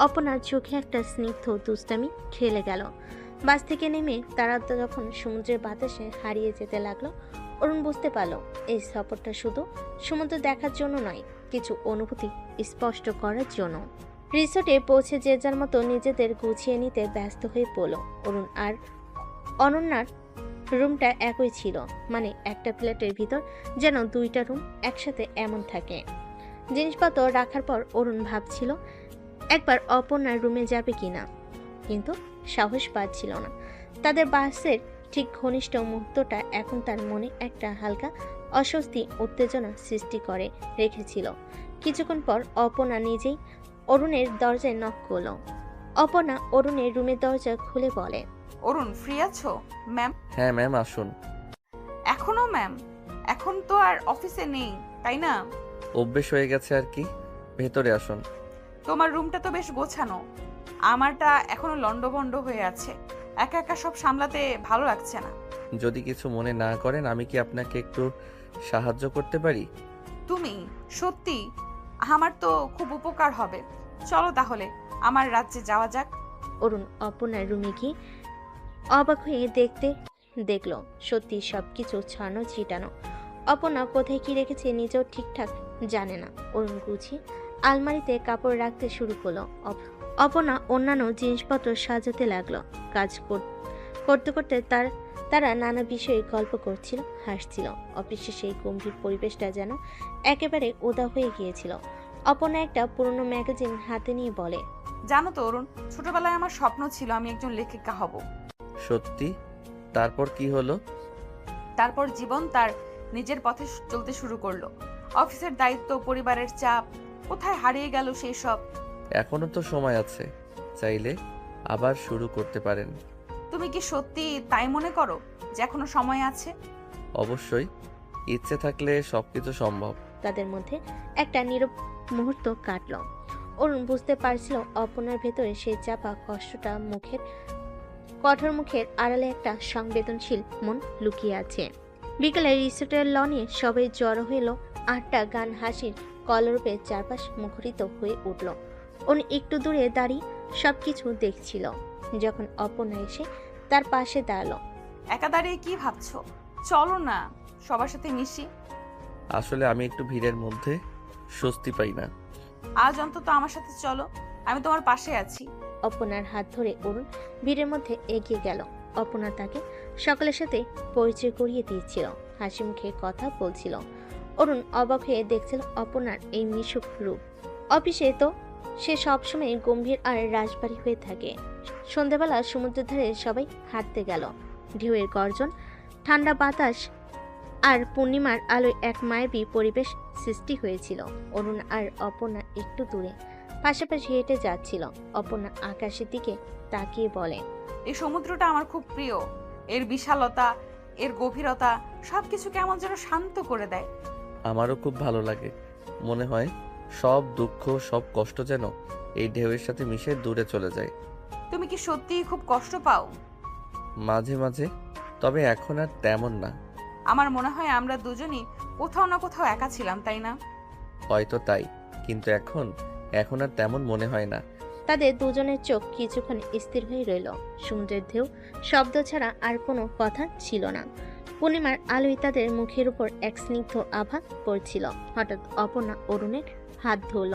অপনার চোখে একটা স্নিগ্ধ দুষ্টামি খেলে গেল। বাস থেকে নেমে তারা তো যখন সমুদ্রের বাতাসে হারিয়ে যেতে লাগলো, অরুণ বুঝতে পারলো এই সফরটা শুধু সমুদ্র দেখার জন্য নয়, কিছু অনুভূতি স্পষ্ট করার জন্য। রিসোর্টে পৌঁছে যে যার মতো নিজেদের গুছিয়ে নিতে ব্যস্ত হয়ে পড়ল। অরুণ আর অনন্যার রুমটা একই ছিল, মানে একটা ফ্ল্যাটের ভিতর যেন দুইটা রুম একসাথে এমন থাকে। জিনিসপত্র রাখার পর অরুণ ভাবছিল একবার অপর্ণার রুমে যাবে কিনা, কিন্তু সাহস পাচ্ছিল না। তাদের বাসের ঠিক ঘনিষ্ঠ মুহূর্তটা এখন তার মনে একটা হালকা অস্বস্তি উত্তেজনা সৃষ্টি করে রেখেছিল। কিছুক্ষণ পর অপর্ণা নিজেই অরুণের দরজায় নক করল। অপর্ণা অরুণের রুমের দরজা খুলে বলে, অরুণ, ফ্রি আছো ম্যাম? হ্যাঁ ম্যাম, আসুন। এখনো ম্যাম? এখন তো আর অফিসে নেই তাই না? অভ্যেস হয়ে গেছে আর কি। ভেতরে আসুন। তোমার রুমটা তো বেশ গোছানো, আমারটা এখনো লন্ডভন্ড হয়ে আছে। একা একা সব সামলাতে ভালো লাগছে না। যদি কিছু মনে না করেন, আমি কি আপনাকে একটু সাহায্য করতে পারি? তুমি সত্যি, আমার তো খুব উপকার হবে। চলো তাহলে আমার রাজ্যে যাওয়া যাক। অরুণ অপর্ণার রুমে গিয়ে অবাক হয়ে দেখলো সত্যি সবকিছু ছানো ছিটানো। অপর্ণা কোথায় কি রেখেছে নিজেও ঠিকঠাক জানে না। অরুণ গুছিয়ে আলমারিতে কাপড় রাখতে শুরু করলো। অপর্ণা অন্যান্য জিনিসপত্র সাজাতে লাগলো। কাজ করতে করতে তারা নানা বিষয়ে গল্প করছিল, হাসছিল। অফিসে সেই গম্ভীর পরিবেশটা যেন একেবারে উদা হয়ে গিয়েছিল। অপর্ণা একটা পুরনো ম্যাগাজিন হাতে নিয়ে বলে, জানো তো অরুণ, ছোটবেলায় আমার স্বপ্ন ছিল আমি একজন লেখিকা হব। সত্যি? তারপর কি হলো? তারপর জীবন তার নিজের পথে চলতে শুরু করলো। অফিসের দায়িত্ব, পরিবারের চাপ, কোথায় হারিয়ে গেল সেই সব। এখনো তো সময় আছে, চাইলে আবার শুরু করতে পারেন। তুমি কি সত্যি তাই মনে করো যে এখনো সময় আছে? অবশ্যই, ইচ্ছে থাকলে সবকিছু সম্ভব। তাদের মধ্যে একটা নীরব মুহূর্ত কাটল। অরুণ বুঝতে পারছিল অপর্ণার ভেতরে সেই চাপা কষ্টটা কঠোর মুখের আড়ালে একটা সংবেদনশীল মন লুকিয়ে আছে। বিকেলে রিসোর্টের লনে সবাই জড়ো হইল। আটটা গান, হাসির কলরবে চারপাশ মুখরিত হয়ে উঠল। অরুণ একটু দূরে দাঁড়িয়ে সবকিছু দেখছিল। যখন অপর্ণা এসে তার পাশে দাঁড়ালো, একা দাঁড়িয়ে কি ভাবছো? চলো না সবার সাথে মিশি। আসলে আমি একটু ভিড়ের মধ্যে স্বস্তি পাই না। আজ অন্তত আমার সাথে চলো, আমি তোমার পাশে আছি। অপর্ণার হাত ধরে অরুণ ভিড়ের মধ্যে এগিয়ে গেল। অপর্ণা তাকে সকলের সাথে পরিচয় করিয়ে দিয়েছিল, হাসি মুখে কথা বলছিল। অরুণ অবাক হয়ে দেখছিল অপর্ণার এই মিশুক রূপ। অফিসে তো সে সবসময় গম্ভীর আর রাজবাড়ি হয়ে থাকে। সন্ধ্যাবেলা সমুদ্রের ধারে সবাই হাঁটতে গেল। ঢেউয়ের গর্জন, ঠান্ডা বাতাস আর পূর্ণিমার আলোয় এক মায়াবী পরিবেশ সৃষ্টি হয়েছিল। অরুণ আর অপর্ণা একটু দূরে পাশাপাশি হেঁটে যাচ্ছিল। অপর্ণা আকাশের দিকে তাকিয়ে বলে, এই সমুদ্রটা আমার খুব প্রিয়। এর বিশালতা, এর গভীরতা সবকিছু কেমন যেন শান্ত করে দেয়। আমারও খুব ভালো লাগে। মনে হয় সব দুঃখ, সব কষ্ট যেন এই ঢেউয়ের সাথে মিশে দূরে চলে যায়। তুমি কি সত্যিই খুব কষ্ট পাও? মাঝে মাঝে, তবে এখন আর তেমন না। আমার মনে হয় আমরা দুজনই কোথাও না কোথাও একা ছিলাম, তাই না? হয়তো তাই, কিন্তু এখন আর তেমন মনে হয় না। তাদের দুজনের চোখ কিছুক্ষণ স্থির হয়ে রইল। সমুদ্রের ঢেউ শব্দ ছাড়া আর কোনো কথা ছিল না। পূর্ণিমার আলোয় তাদের মুখের উপর এক স্নিগ্ধ আভা পড়ছিল। হঠাৎ অপর্ণা অরুণের হাত ধরল।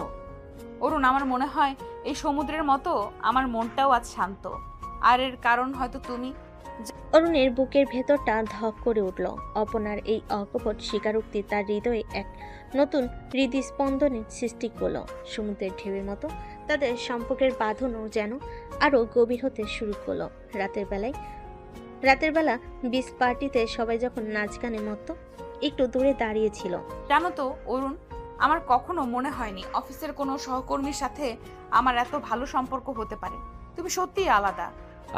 অরুণ, আমার মনে হয় এই সমুদ্রের মতো আমার মনটাও আজ শান্ত, আর এর কারণ হয়তো তুমি। অরুণের বুকের ভেতরটা ধক করে উঠল। অপর্ণার এই অকপট স্বীকারোক্তি তার হৃদয়ে এক নতুন হৃদস্পন্দনের সৃষ্টি করলো। সমুদ্রের ঢেউয়ের মতো তাদের সম্পর্কের বাঁধনও যেন আরো গভীর হতে শুরু করলো। রাতের বেলা বিচ পার্টিতে সবাই যখন নাচ গানে মত্ত একটু দূরে দাঁড়িয়েছিল। জানো তো অরুণ, আমার কখনো মনে হয়নি অফিসের কোনো সহকর্মীর সাথে আমার এত ভালো সম্পর্ক হতে পারে। তুমি সত্যিই আলাদা।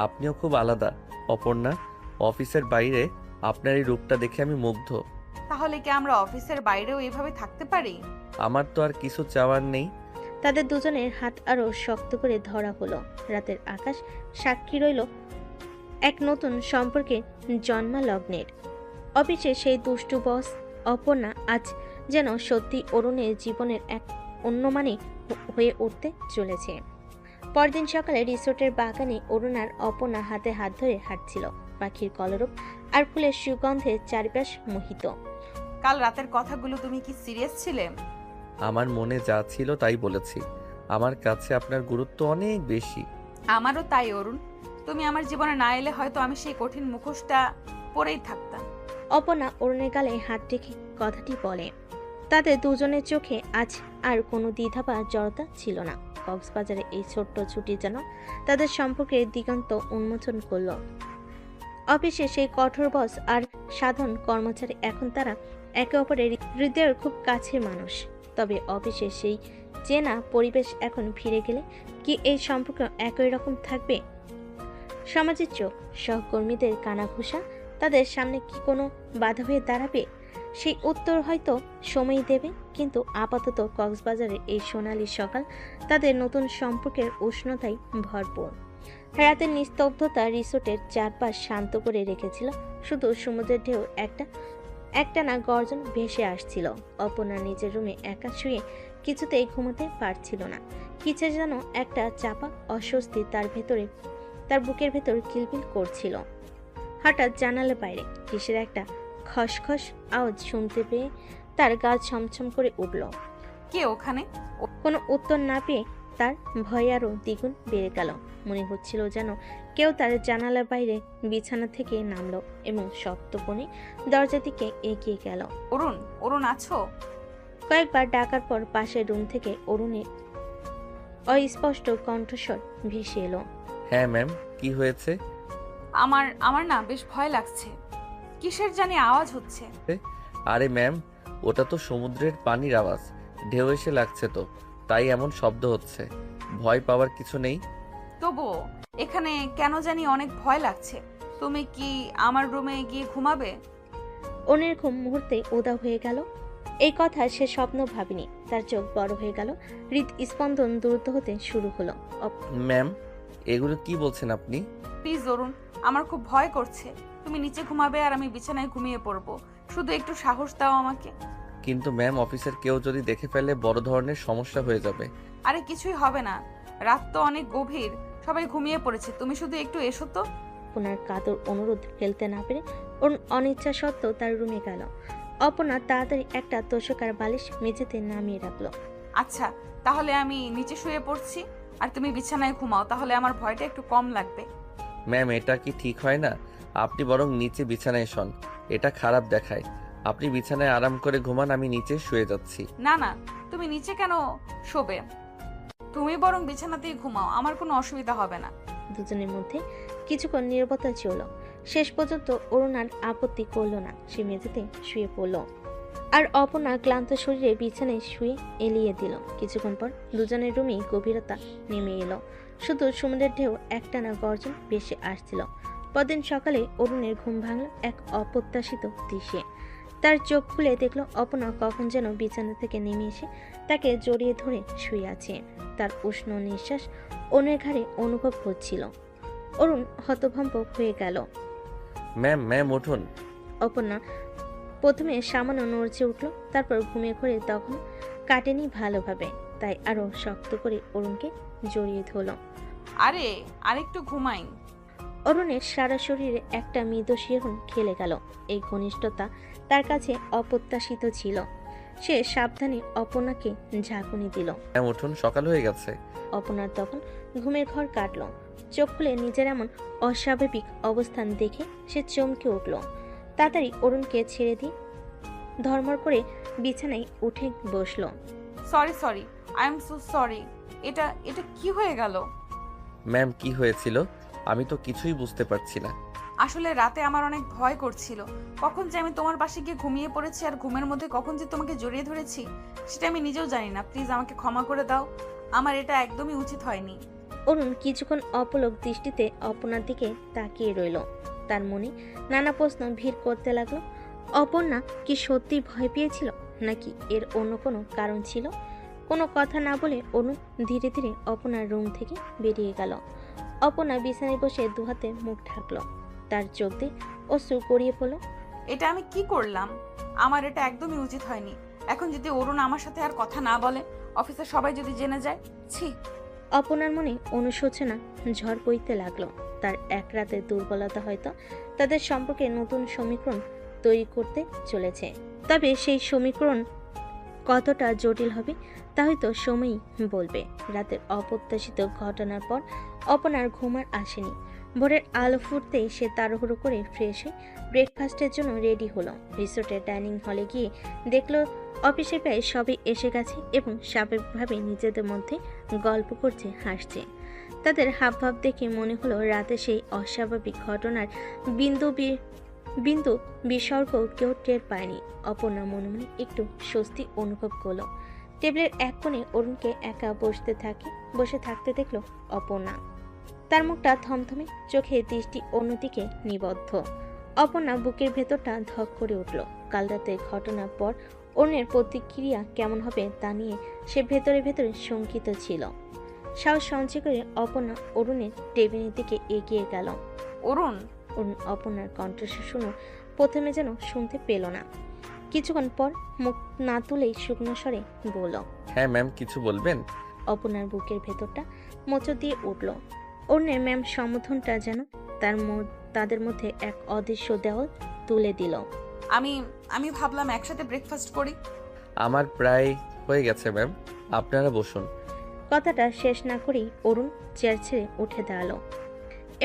আপনিও খুব আলাদা অপর্ণা। অফিসের বাইরে আপনার এই রূপটা দেখে আমি মুগ্ধ। তাহলে কি আমরা অফিসের বাইরেও এভাবে থাকতে পারি? আমার তো আর কিছু চাওয়ার নেই। তাদের দুজনের হাত আরো শক্ত করে ধরা হলো। রাতের আকাশ সাক্ষী রইল এক নতুন সম্পর্কে জন্মালগ্নের। অফিসে সেই দুষ্টু বস অপর্ণা আজ যেন সত্যি অরুণের জীবনের এক অন্যমানে হয়ে উঠতে চলেছে। পরদিন সকালে রিসোর্টের বাগানে অরুণ আর অপর্ণা হাতে হাত ধরে হাঁটছিল। পাখির কলরব আর ফুলের সুগন্ধে চারপাশ মোহিত। কাল রাতের কথাগুলো তুমি কি সিরিয়াস ছিলে? আমার মনে যা ছিল তাই বলেছি। আমার কাছে আপনার গুরুত্ব অনেক বেশি। আমারও তাই অরুণ। তুমি আমার জীবনে না এলে হয়তো আমি সেই কঠিন মুখোশটা পরেই থাকতাম। অপর্ণা অরুণের গালে হাত রেখে কথাটি বলে। তাদের দুজনের চোখে আজ আর কোনো দ্বিধা বা জড়তা ছিল না। কক্সবাজারে এই ছোট্ট ছুটি যেন তাদের সম্পর্কের দিগন্ত উন্মোচন করল। অফিসে সেই কঠোর বস আর সাধারণ কর্মচারী এখন তারা একে অপরের হৃদয়ের খুব কাছের মানুষ। তবে অফিসে সেই চেনা পরিবেশ এখন ফিরে গেলে কি এই সম্পর্ক একই রকম থাকবে? সমাজের চোখ, সহকর্মীদের কানাঘুষা তাদের সামনে কি কোনো বাধা হয়ে দাঁড়াবে? সেই উত্তর হয়তো সময় দেবে। কিন্তু আপাতত কক্সবাজারের এই সোনালী সকাল তাদের নতুন সম্পর্কের উষ্ণতায় ভরপুর। রাতের নিস্তব্ধতা রিসোর্টের চারপাশ শান্ত করে রেখেছিল। শুধু সমুদ্রের ঢেউ একটানা গর্জন ভেসে আসছিল। অপর্ণা নিজের রুমে একা শুয়ে কিছুতেই ঘুমাতে পারছিল না। কিছু যেন একটা চাপা অস্বস্তি তার বুকের ভেতর কিলবিল করছিল। হঠাৎ জানালা বাইরে কিসের একটা খসখস আওয়াজ শুনতে পেয়ে তার গা ছমছম করে উঠল। কে ওখানে? কোনো উত্তর না পেয়ে তার ভয় আরো দ্বিগুণ বেড়ে গেল। মনে হচ্ছিল যেন কেউ তার জানালার বাইরে বিছানা থেকে নামলো এবং শক্তপণে দরজার দিকে এগিয়ে গেল। অরুণ, অরুণ আছো? কয়েকবার ডাকার পর পাশের রুম থেকে অরুণের অস্পষ্ট কণ্ঠস্বর ভেসে এলো। হ্যাঁ ম্যাম, কি হয়েছে? আমার না বেশ ভয় লাগছে। কিসের জানি আওয়াজ হচ্ছে। আরে ম্যাম, ওটা তো সমুদ্রের পানির আওয়াজ। ঢেউ এসে লাগছে তো, তাই এমন শব্দ হচ্ছে। ভয় পাওয়ার কিছু নেই। তবুও এখানে কেন জানি অনেক ভয় লাগছে। তুমি কি আমার রুমে গিয়ে ঘুমাবে? অরুণের ঘুম মুহূর্তে উধাও হয়ে গেল। এই কথা সে স্বপ্ন ভাবেনি। তার চোখ বড় হয়ে গেল, হৃদস্পন্দন দ্রুত হতে শুরু হলো। ম্যাম, এগুলো কি বলছেন আপনি? প্লিজ অরুণ, আমার খুব ভয় করছে। তুমি নিচে ঘুমাবে আর আমি বিছানায় ঘুমিয়ে পড়বো। শুধু একটু সাহস দাও আমাকে। কিন্তু ম্যাম, অফিসের কেউ যদি দেখে ফেলে বড় ধরনের সমস্যা হয়ে যাবে। আরে কিছুই হবে না, রাত তো অনেক গভীর, সবাই ঘুমিয়ে পড়েছে। তুমি শুধু একটু এসো তো। অপর্ণার কাতর অনুরোধ ফেলতে না পেরে অরুণ অনিচ্ছা সত্ত্বেও তার রুমে গেল। অপর্ণা তাড়াতাড়ি একটা তোষকার বালিশ মেঝেতে নামিয়ে রাখলো। আচ্ছা, তাহলে আমি নিচে শুয়ে পড়ছি আর তুমি বিছানায় ঘুমাও, তাহলে আমার ভয়টা একটু কম লাগবে। ম্যাম, এটা কি ঠিক হয় না? আপনি বরং নিচে বিছানায় শোন, এটা খারাপ দেখায়। আপনি বিছানায় আরাম করে ঘুমান, আমি নিচে শুয়ে যাচ্ছি। না না, তুমি নিচে কেন শোবে? তুমি বরং বিছানাতেই ঘুমাও, আমার কোনো অসুবিধা হবে না। দুজনের মধ্যে কিছুক্ষণ নীরবতা চলল। শেষ পর্যন্ত অরুণ আর আপত্তি করল না। সে মেঝেতে শুয়ে পড়ল আর অপর্ণা ক্লান্ত শরীরে বিছানায় শুয়ে এলিয়ে দিল। কিছুক্ষণ পর দুজনের রুমেই গভীরতা নেমে এলো। শুধু সমুদ্রের ঢেউ একটানা গর্জন ভেসে আসছিল। পরদিন সকালে অরুণের ঘুম ভাঙল এক অপ্রত্যাশিত দৃশ্যে। তার চোখ খুলে দেখলো অপর্ণা কখন যেন বিছানা থেকে নেমে এসে তাকে জড়িয়ে ধরে শুয়ে আছে। তার উষ্ণ নিঃশ্বাস অন্যের ঘাড়ে অনুভব হচ্ছিল। অরুণ হতভম্ব হয়ে গেল। ম্যাম উঠুন। অপর্ণা প্রথমে সামান্য নড়ছে উঠল, তারপর ঘুমিয়ে ঘুরে তখন কাটেনি ভালোভাবে, তাই আরো শক্ত করে অরুণকে জড়িয়ে ধরল। আরে আরেকটু ঘুমাই। অরুণের সারা শরীরে একটা মৃদু শিহরণ খেলে গেল। এই ঘনিষ্ঠতা তার কাছে অপ্রত্যাশিত ছিল। সে সাবধানে অপর্ণাকে ঝাঁকুনি দিল। ম্যাম উঠুন, সকাল হয়ে গেছে। অপর্ণার তখন ঘুমের ঘর কাটল। চোখ খুলে নিজের এমন অস্বাভাবিক অবস্থান দেখে সে চমকে উঠল। তাড়াতাড়ি অরুণকে ছেড়ে দিয়ে ধর্মর করে বিছানায় উঠে বসলো। Sorry, I am so sorry. এটা কি হয়ে গেল? ম্যাম, কি হয়েছিল? আমি তো কিছুই বুঝতে পারছি না। আসলে রাতে আমার অনেক ভয় করছিল। কখন যে আমি তোমার পাশে গিয়ে ঘুমিয়ে পড়েছি আর ঘুমের মধ্যে কখন যে তোমাকে জড়িয়ে ধরেছি সেটা আমি নিজেও জানি না। প্লিজ আমাকে ক্ষমা করে দাও, আমার এটা একদমই উচিত হয়নি। অরুণ কিছুক্ষণ অপলক দৃষ্টিতে অপর্ণার দিকে তাকিয়ে রইল। তার মনে নানা প্রশ্ন ভিড় করতে লাগলো। অপর্ণা কি সত্যি ভয় পেয়েছিল, নাকি এর অন্য কোনো কারণ ছিল? কোনো কথা না বলে অরুণ ধীরে ধীরে অপনার রুম থেকে বেরিয়ে গেল। অপনা বিছানায় বসে দুহাতে মুখ ঢাকলো। তার চোখ দিয়ে অশ্রু গড়িয়ে পড়ল। এটা আমি কি করলাম? আমার এটা একদমই উচিত হয়নি। এখন যদি অরুণ আমার সাথে আর কথা না বলে, অফিসের সবাই যদি জেনে যায়, ছি। অপনার মনে অনুশোচনা ঝড় বইতে লাগলো। তার এক রাতের দুর্বলতা হয়তো তাদের সম্পর্কে নতুন সমীকরণ তৈরি করতে চলেছে। তবে সেই সমীকরণ কতটা জটিল হবে তা হয়তো সময়ই বলবে। রাতের অপ্রত্যাশিত ঘটনার পর অপনার ঘুম আর আসেনি। ভোরের আলো ফুটতেই সে তাড়াহুড়ো করে ফ্রেশ হয়ে ব্রেকফাস্টের জন্য রেডি হলো। রিসোর্টের ডাইনিং হলে গিয়ে দেখলো অফিসে প্রায় সবাই এসে গেছে এবং স্বাভাবিকভাবে নিজেদের মধ্যে গল্প করছে, হাসছে। তাদের হাবভাব দেখে মনে হলো রাতে সেই অস্বাভাবিক ঘটনার বিন্দু বিসর্গ কেউ টের পায়নি। অপর্ণা মনে মনে একটু স্বস্তি অনুভব করলো। টেবিলের এক কোণে অরুণকে একা বসে থাকতে দেখলো অপর্ণা। তার মুখটা থমথমে, চোখে দৃষ্টি অন্যদিকে নিবদ্ধ। অপর্ণা বুকের ভেতরটা ধক করে উঠল। কাল রাতের ঘটনার পর অরুণের প্রতিক্রিয়া কেমন হবে তা নিয়ে সে ভেতরে ভেতরে শঙ্কিত ছিল। সাহস সঞ্চয় করে অপর্ণা অরুণের টেবিলের দিকে এগিয়ে গেল। অরুণ, অরুণ অপর্ণার কণ্ঠস্বর শুনে প্রথমে যেন শুনতে পেল না। কিছুক্ষণ পর মুখ না তুলেই শুকনো স্বরে বলল, হ্যাঁ ম্যাম, কিছু বলবেন? অপর্ণার বুকের ভেতরটা মোচড় দিয়ে উঠল। অরুণের ম্যাম সম্বোধনটা যেন তাদের মধ্যে এক অদৃশ্য দেওয়াল তুলে দিল। আমি ভাবলাম একসাথে ব্রেকফাস্ট করি। আমার প্রায় হয়ে গেছে ম্যাম, আপনারা বসুন। কথাটা শেষ না করেই অরুণ চেয়ার ছেড়ে উঠে দাঁড়ালো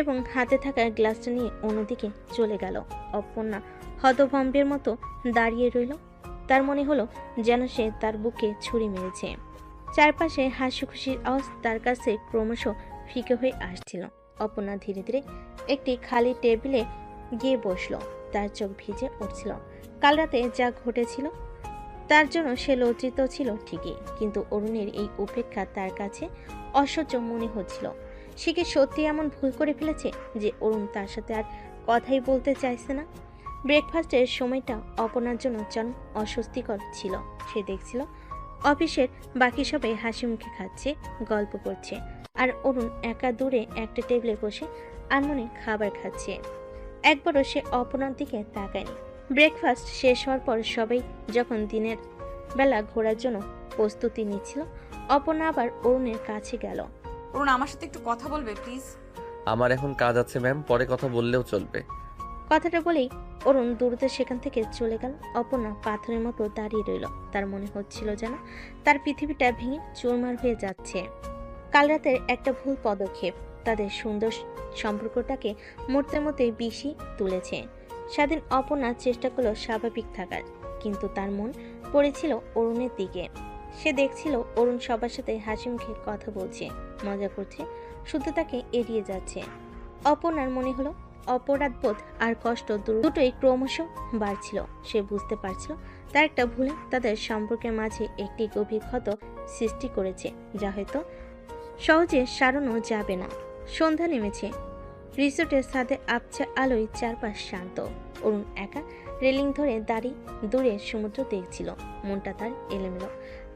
এবং হাতে থাকা গ্লাসটা নিয়ে অন্যদিকে চলে গেল। অপর্ণা হতভম্বের মতো দাঁড়িয়ে রইল। তার মনে হলো যেন সে তার বুকে ছুরি মেরেছে। চারপাশে হাসি খুশির আওয়াজ তার কাছে ক্রমশ ফিকে হয়ে আসছিল। অপর্ণা ধীরে ধীরে একটি খালি টেবিলে গিয়ে বসলো। তার চোখ ভিজে উঠছিল। কাল রাতে যা ঘটেছিল তার জন্য সে লজ্জিত ছিল ঠিকই, কিন্তু অরুণের এই উপেক্ষা তার কাছে অসহ্য মনে হচ্ছিল। সে কি সত্যি এমন ভুল করে ফেলেছে যে অরুণ তার সাথে আর কথাই বলতে চাইছে না? ব্রেকফাস্টের সময়টা অপর্ণার জন্য চরম অস্বস্তিকর ছিল। সে দেখছিল অফিসের বাকি সবাই হাসি মুখে খাচ্ছে, গল্প করছে, আর অরুণ একা দূরে একটা টেবিলে বসে আনমনে খাবার খাচ্ছে। একবারও সে অপর্ণার দিকে তাকায়নি। ব্রেকফাস্ট শেষ হওয়ার পর সবাই যখন দিনের বেলা ঘোরার জন্য প্রস্তুতি নিচ্ছিল, অপর্ণা আবার অরুণের কাছে গেল। অরুণ, আমার সাথে একটু কথা বলবে প্লিজ? আমার এখন কাজ আছে ম্যাম, পরে কথা বললেও চলবে। কথাটা বলেই অরুণ দ্রুত সেখান থেকে চলে গেল। অপর্ণা পাথরের মতো দাঁড়িয়ে রইল। তার মনে হচ্ছিল যেন তার পৃথিবীটা ভেঙে চুরমার হয়ে যাচ্ছে। কাল রাতের একটা ভুল পদক্ষেপ তাদের সুন্দর সম্পর্কটাকে মুহূর্তের মধ্যে বিষি তুলেছে। স্বাধীন অপর্ণা চেষ্টা করলো স্বাভাবিক থাকার, কিন্তু তার মন পড়েছিল অরুণের দিকে। সে দেখছিল অরুণ সবার সাথে হাসি মুখে কথা বলছে, মজা করছে, শুধু তাকে এড়িয়ে যাচ্ছে। অপর্ণার মনে হলো অপরাধবোধ আর কষ্ট দুটোই ক্রমশ বাড়ছিল। সে বুঝতে পারছিল তার একটা ভুলে তাদের সম্পর্কের মাঝে একটি গভীর ক্ষত সৃষ্টি করেছে, যা হয়তো সহজে সারানো যাবে না। সন্ধ্যা নেমেছে। রিসোর্টের ছাদে আবছা আলোয় চারপাশ শান্ত। অরুণ একা রেলিং ধরে দাঁড়িয়ে দূরে সমুদ্র দেখছিল। মনটা তার এলোমেলো।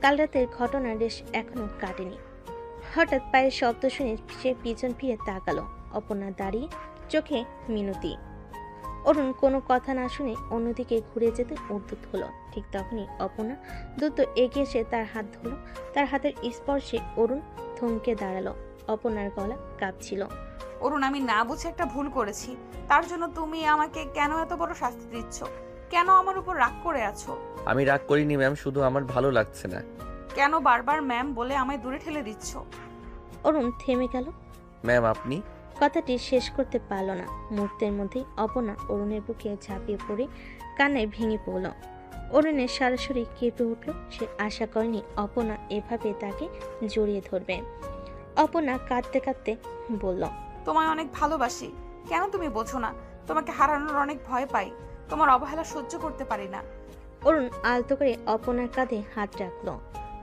কাল রাতের ঘটনার রেশ এখনো কাটেনি। হঠাৎ পায়ের শব্দ শুনে সে পিছন ফিরে তাকালো। অপর্ণা দাঁড়িয়ে, চোখে মিনতি। অরুণ কোনো কথা না শুনে অন্যদিকে ঘুরে যেতে উদ্যত হলো। ঠিক তখনই অপর্ণা দ্রুত এগিয়ে এসে তার হাত ধরল। তার হাতের স্পর্শে অরুণ থমকে দাঁড়ালো। অপর্ণার গলা কাঁপছিল। অরুণ, আমি না বুঝে একটা ভুল করেছি। তার জন্য তুমি আমাকে কেন এত বড় শাস্তি দিচ্ছ? কেন আমার উপর রাগ করে আছো? আমি রাগ করিনি ম্যাম, শুধু আমার ভালো লাগছে না। কেন বারবার ম্যাম বলে আমায় দূরে ঠেলে দিচ্ছ? অরুণ থেমে গেল। ম্যাম আপনি? কথাটি শেষ করতে পারল না। মুহূর্তের মধ্যেই অপর্ণা অরুণের বুকে ঝাঁপিয়ে পড়ে কান্নায় ভেঙে পড়ল। অরুণের সরাসরি কেঁপে উঠল। সে আশা করেনি অপর্ণা এভাবে তাকে জড়িয়ে ধরবে। অপর্ণা কাঁদতে কাঁদতে বলল, তোমায় অনেক ভালোবাসি। কেন তুমি বোঝো না? তোমাকে হারানোর অনেক ভয় পাই। তোমার অবহেলা সহ্য করতে পারি না। অরুণ আলতো করে অপর্ণার কাঁধে হাত রাখলো।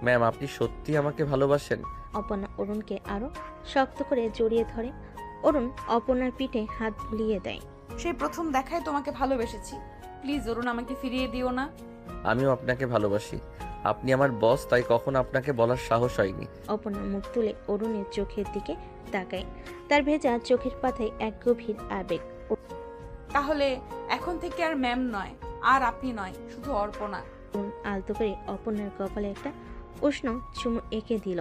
ম্যাম আপনি সত্যি আমাকে ভালোবাসেন? অপর্ণা অরুণকে আরো শক্ত করে জড়িয়ে ধরে। অরুণ অপর্ণার পিঠে হাত বুলিয়ে দেয়। সেই প্রথম দেখায় তোমাকে ভালোবেসেছি। প্লিজ অরুণ, আমাকে ফিরিয়ে দিও না। আমিও আপনাকে ভালোবাসি। আপনি আমার বস, তাই কখনো আপনাকে বলার সাহস হয়নি। অপর্ণা মুখ তুলে অরুণের চোখের দিকে তাকায়। তার ভেজা চোখের পাতায় এক গভীর আবেগ। তাহলে এখন থেকে আর ম্যাম নয়, আর আপনি নয়, শুধু অর্পণা। অরুণ আলতো করে অপর্ণার কপালে একটা উষ্ণ চুমু এঁকে দিল।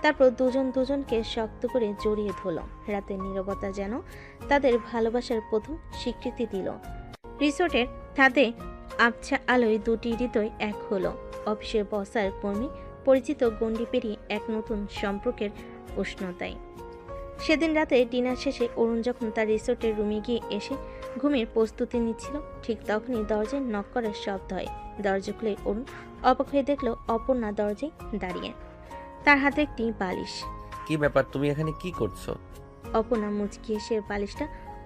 তারপর দুজনকে শক্ত করে জড়িয়ে ধরল। রাতের নীরবতা যেন তাদের ভালোবাসার প্রথম স্বীকৃতি দিল। রিসোর্টের ছাদে আবছা আলোয় দুটি হৃদয় এক হলো। অফিসের বস আর কর্মী পরিচিত গণ্ডি পেরিয়ে এক নতুন সম্পর্কের উষ্ণতায়। সেদিন রাতে ডিনার শেষে অরুণ যখন তার রিসোর্টের রুমে গিয়ে এসে ঘুমের প্রস্তুতি নিচ্ছিল, ঠিক তখনই দরজায় নক করার শব্দ হয়। দরজা খুলে অরুণ অবাক হয়ে দেখল অপর্ণা দরজায় দাঁড়িয়ে, তার হাতে একটি বালিশ। কি ব্যাপার, তুমি এখানে কি করছো? অপর্ণা মুচকি এসে বালিশটা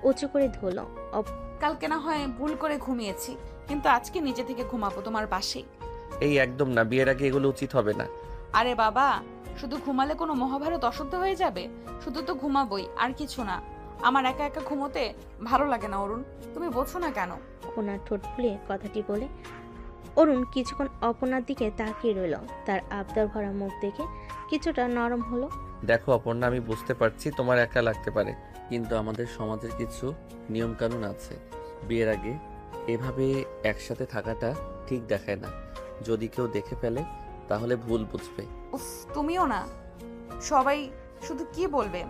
উঁচু করে ধরল। কালকে না হয় ভুল করে ঘুমিয়েছি, কিন্তু আজকে নিজে থেকে ঘুমাবো তোমার পাশেই। এই একদম না, বিয়ের আগে এগুলো উচিত হবে না। আরে বাবা, শুধু ঘুমালে কোনো মহাভারত অশুদ্ধ হয়ে যাবে? শুধু তো ঘুমাবই, আর কিছু না। আমার একা একা ঘুমোতে ভালো লাগে না অরুণ, তুমি বোঝো না কেন? অপর্ণার ঠোঁট ফুলিয়ে কথাটি বলে অরুণ কিছুক্ষণ অপর্ণার দিকে তাকিয়ে রইল। তার আবদার ভরা মুখ দেখে কিছুটা নরম হলো। দেখো অপর্ণা, আমি বুঝতে পারছি তোমার একা লাগতে পারে, কিন্তু আমাদের সমাজের কিছু নিয়ম কানুন আছে। বিয়ের আগে এভাবে একসাথে থাকাটা ঠিক দেখায় না। যদি কেউ দেখে ফেলে তাহলে ভুল বুঝবে। উফ, তুমিও না। সবাই শুধু কি বলবে,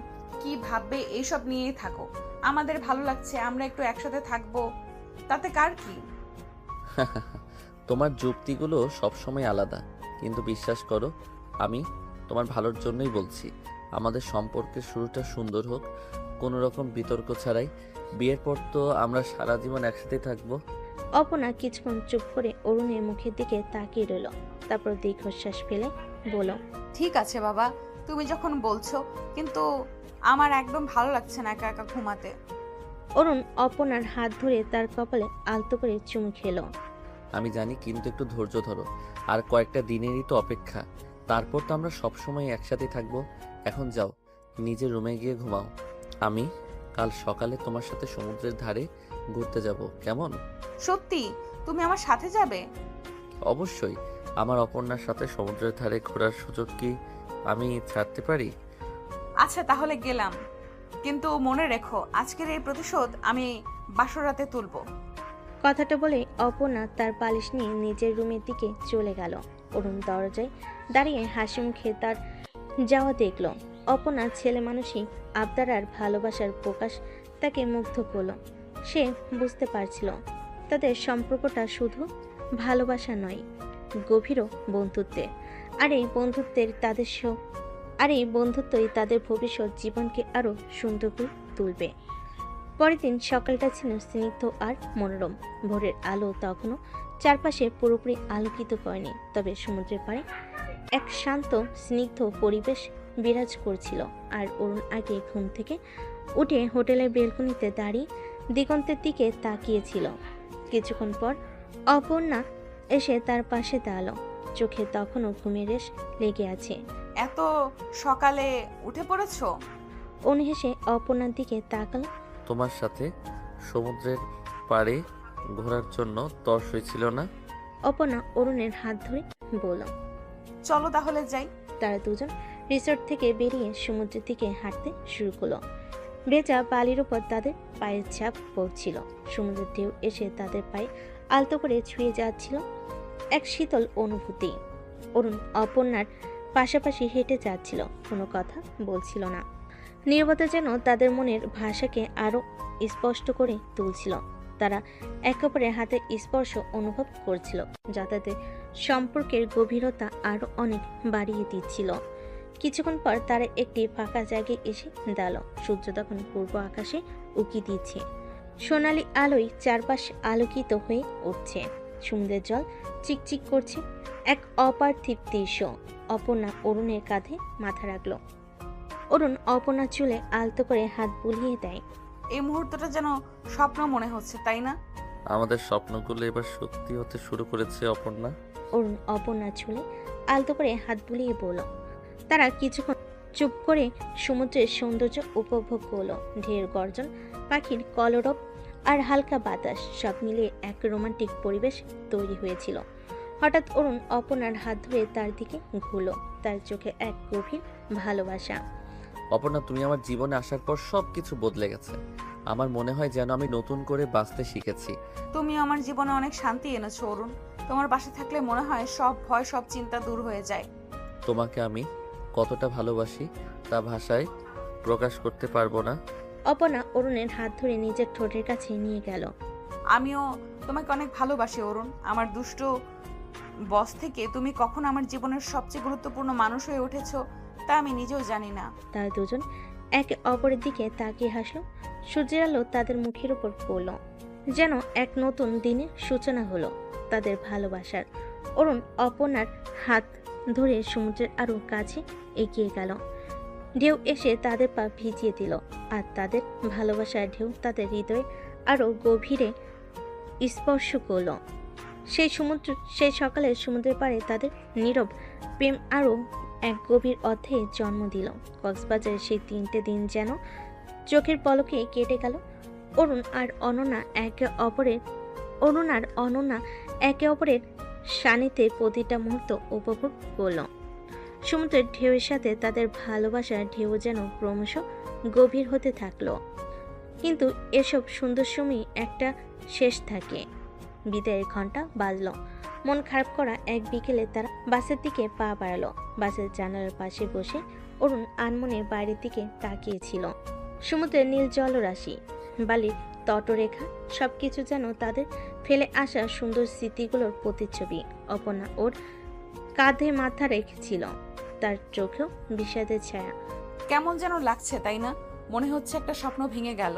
কি ভাববে, এইসব নিয়েই থাকো। আমাদের ভালো লাগছে, আমরা একটু একসাথে থাকবো, তাতে কার কি? তোমার যুক্তিগুলো সবসময় আলাদা, কিন্তু বিশ্বাস করো, আমি তোমার ভালোর জন্যই বলছি। আমাদের সম্পর্কের শুরুটা সুন্দর হোক, কোনো রকম বিতর্ক ছাড়াই। বিয়ের পর তো আমরা সারা জীবন একসাথে থাকবো। অপর্ণা কিছুক্ষণ চুপ করে অরুণের মুখের দিকে তাকিয়ে রইল। তারপর দীর্ঘশ্বাস ফেলে বলল, ঠিক আছে বাবা, তুমি যখন বলছো, কিন্তু আমার একদম ভালো লাগছে না একা একা ঘুমাতে। অরুণ অপর্ণার হাত ধরে তার কপালে আলতো করে চুমু খেলো। আমি জানি, কিন্তু একটু ধৈর্য ধরো। আর কয়েকটা দিনেরই তো অপেক্ষা, তারপর তো আমরা সবসময় একসাথে থাকবো। এখন যাও, নিজের রুমে গিয়ে ঘুমাও। আমি কাল সকালে তোমার সাথে সমুদ্রের ধারে ঘুরতে যাব, কেমন? সত্যি তুমি আমার সাথে যাবে? অবশ্যই। আমার অপর্ণার সাথে সমুদ্রের ধারে ঘোরার সুযোগ কি আমি ছাড়তে পারি? আচ্ছা তাহলে গেলাম, কিন্তু মনে রেখো আজকের এই প্রতিশোধ আমি বাসরাতে তুলবো। কথাটা বলে অপর্ণা তার বালিশ নিয়ে নিজের রুমের দিকে চলে গেল। অরুণ দরজায় দাঁড়িয়ে হাসি মুখে তার যাওয়া দেখল। অপর্ণার ছেলে মানুষই আবদার আর ভালোবাসার প্রকাশ তাকে মুগ্ধ করল। সে বুঝতে পারছিল তাদের সম্পর্কটা শুধু ভালোবাসা নয়, গভীর বন্ধুত্বে। আর এই বন্ধুত্বই তাদের ভবিষ্যৎ জীবনকে আরো সুন্দর করে তুলবে। পরের দিন সকালটা ছিল স্নিগ্ধ আর মনোরম। ভোরের আলো তখনও চারপাশে পুরোপুরি আলোকিত করেনি, তবে সমুদ্রের পাড়ে এক শান্ত স্নিগ্ধ পরিবেশ বিরাজ করছিল। আর অরুণ আগে ঘুম থেকে উঠে হোটেলের বেলকনিতে দাঁড়িয়ে দিগন্তের দিকে তাকিয়েছিল। কিছুক্ষণ পর অপর্ণা এসে তার পাশে দাঁড়ালো। চোখে তখনও ঘুমের রেশ লেগে আছে। এত সকালে উঠে পড়েছো? অরুণ হেসে অপর্ণার দিকে তাকালো। তোমার সাথে সমুদ্রের পাড়ে ঘোরার জন্য তর হয়েছিল না? অপর্ণা অরুণের হাত ধরে বলল। চলো তাহলে যাই। তারা দুজন রিসোর্ট থেকে বেরিয়ে সমুদ্রের দিকে হাঁটতে শুরু করলো। ভেজা বালির উপর তাদের পায়ের ছাপ পড়ছিল। সমুদ্রের ঢেউ এসে তাদের পায়ে আলতো করে ছুঁয়ে যাচ্ছিল। এক শীতল অনুভূতি। অরুণ অপর্ণার পাশাপাশি হেঁটে যাচ্ছিল, কোনো কথা বলছিল না। নীরবতা যেন তাদের মনের ভাষাকে আরো স্পষ্ট করে তুলছিল। তারা একে অপরের হাতে স্পর্শ অনুভব করছিল, যা তাদের সম্পর্কের গভীরতা আরো অনেক বাড়িয়ে দিচ্ছিল। কিছুক্ষণ পর তারা একটি ফাঁকা জায়গায় এসে দাঁড়ালো। সূর্য তখন পূর্ব আকাশে উকি দিচ্ছে, সোনালি আলোয় চারপাশ আলোকিত হয়ে উঠছে। সমুদ্রের জল চিকচিক করছে, এক অপার্থিব দৃশ্য। অপর্ণা অরুণের কাঁধে মাথা রাখলো। অরুণ অপর্ণার চুলে আলতো করে হাত বুলিয়ে দেয়। এই মুহূর্তটা যেন স্বপ্ন মনে হচ্ছে, তাই না? আমাদের স্বপ্নগুলো এবার সত্যি হতে শুরু করেছে অপর্ণা। অরুণ অপর্ণার চুলে আলতো করে হাত বুলিয়ে বলল। তারা কিছুক্ষণ চুপ করে সমুদ্রের সৌন্দর্য উপভোগ করলো। ঢের গর্জন, পাখির কলরব আর হালকা বাতাস সব মিলিয়ে এক রোমান্টিক পরিবেশ তৈরি হয়েছিল। হঠাৎ অরুণ অপর্ণার হাত ধরে তার দিকে ঘুরল, তার চোখে এক গভীর ভালোবাসা। অপর্ণা, তুমি আমার জীবনে আসার পর সব কিছু বদলে গেছে। আমার মনে হয় যেন আমি নতুন করে বাঁচতে শিখেছি। তুমি আমার জীবনে অনেক শান্তি এনেছো অরুণ। তোমার পাশে থাকলে মনে হয় সব ভয় সব চিন্তা দূর হয়ে যায়। তোমাকে আমি কতটা ভালোবাসি তা ভাষায় প্রকাশ করতে পারবো না। অপর্ণা অরুণের হাত ধরে নিজের ঠোঁটের কাছে নিয়ে গেল। আমিও তোমাকে অনেক ভালোবাসি অরুণ। আমার দুষ্ট বস থেকে তুমি কখন আমার জীবনের সবচেয়ে গুরুত্বপূর্ণ মানুষ হয়ে উঠেছো তা আমি নিজেও জানি না। তারা দুজন একে অপরের দিকে তাকিয়ে হাসলো। সূর্যের আলো তাদের মুখের উপর পড়ল, যেন এক নতুন দিনের সূচনা হলো তাদের ভালোবাসার। অরুণ অপর্ণার হাত ধরে সমুদ্রের আরো কাছে এগিয়ে গেল। ঢেউ এসে তাদের পা ভিজিয়ে দিল, আর তাদের ভালোবাসার ঢেউ তাদের হৃদয়ে আরো গভীরে স্পর্শ করলো। সেই সকালে সমুদ্রের পাড়ে তাদের নীরব প্রেম আরো এক গভীর অধ্যায়ে জন্ম দিল। কক্সবাজারের সেই 3টে দিন যেন চোখের পলকে কেটে গেল। অরুণ আর অনন্যা একে অপরের সানিতে প্রতিটা মুহূর্ত উপভোগ করল। সমুদ্রের ঢেউয়ের সাথে তাদের ভালোবাসার ঢেউ যেন ক্রমশ গভীর হতে থাকলো। কিন্তু এসব সুন্দর সময় একটা শেষ থাকে। বিদায়ের ঘন্টা বাজল। মন খারাপ করা এক বিকেলে তারা বাসের দিকে পা বাড়ালো। বাসের জানালার পাশে বসে অরুণ আনমনে বাইরের দিকে তাকিয়েছিল। সমুদ্রের নীল জলরাশি, বালির তটরেখা, সবকিছু যেন তাদের ফেলে আসা সুন্দর স্মৃতিগুলোর প্রতিচ্ছবি। অপর্ণা ওর কাঁধে মাথা রেখেছিল, তার চোখেও বিষাদের ছায়া। কেমন যেন লাগছে তাই না? মনে হচ্ছে একটা স্বপ্ন ভেঙে গেল।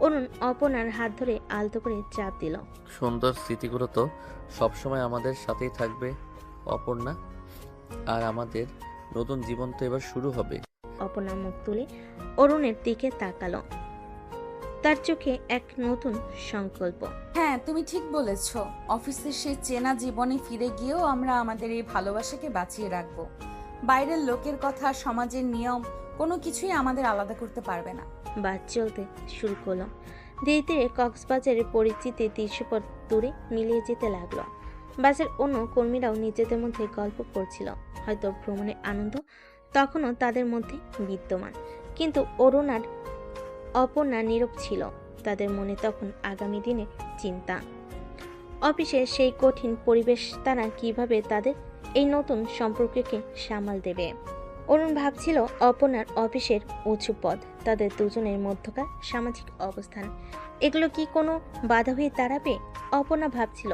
অরুণ অপর্ণার হাত ধরে আলতো করে চাপ দিল। সুন্দর স্মৃতিগুলো তো সবসময় আমাদের সাথেই থাকবে অপর্ণা, আর আমাদের নতুন জীবন তো এবার শুরু হবে। অপর্ণা মুখ তুলে অরুণের দিকে তাকালো, তার চোখে এক নতুন সংকল্প। হ্যাঁ, তুমি ঠিক বলেছ। অফিসের সেই চেনা জীবনে ফিরে গিয়েও আমরা আমাদের এই ভালোবাসাকে বাঁচিয়ে রাখবো। বাইরের লোকের কথা, সমাজের নিয়ম কোনো কিছুই আমাদের আলাদা করতে পারবে না। বাস চলতে শুরু করলো। ধীরে ধীরে কক্সবাজারের পরিচিতি দৃশ্যপট দূরে মিলিয়ে যেতে লাগলো। বাসের অন্য কর্মীরাও নিজেদের মধ্যে গল্প করছিল। হয়তো ভ্রমণের আনন্দ তখনও তাদের মধ্যে বিদ্যমান, কিন্তু অরুণ আর অপর্ণা নীরব ছিল। তাদের মনে তখন আগামী দিনের চিন্তা। অফিসের সেই কঠিন পরিবেশ তারা কিভাবে তাদের এই নতুন সম্পর্ককে সামাল দেবে। অরুণ ভাবছিল অপর্ণার অফিসের উঁচু পদ, তাদের দুজনের মধ্যকার সামাজিক অবস্থান, এগুলো কি কোনো বাধা হয়ে দাঁড়াবে? অপর্ণা ভাবছিল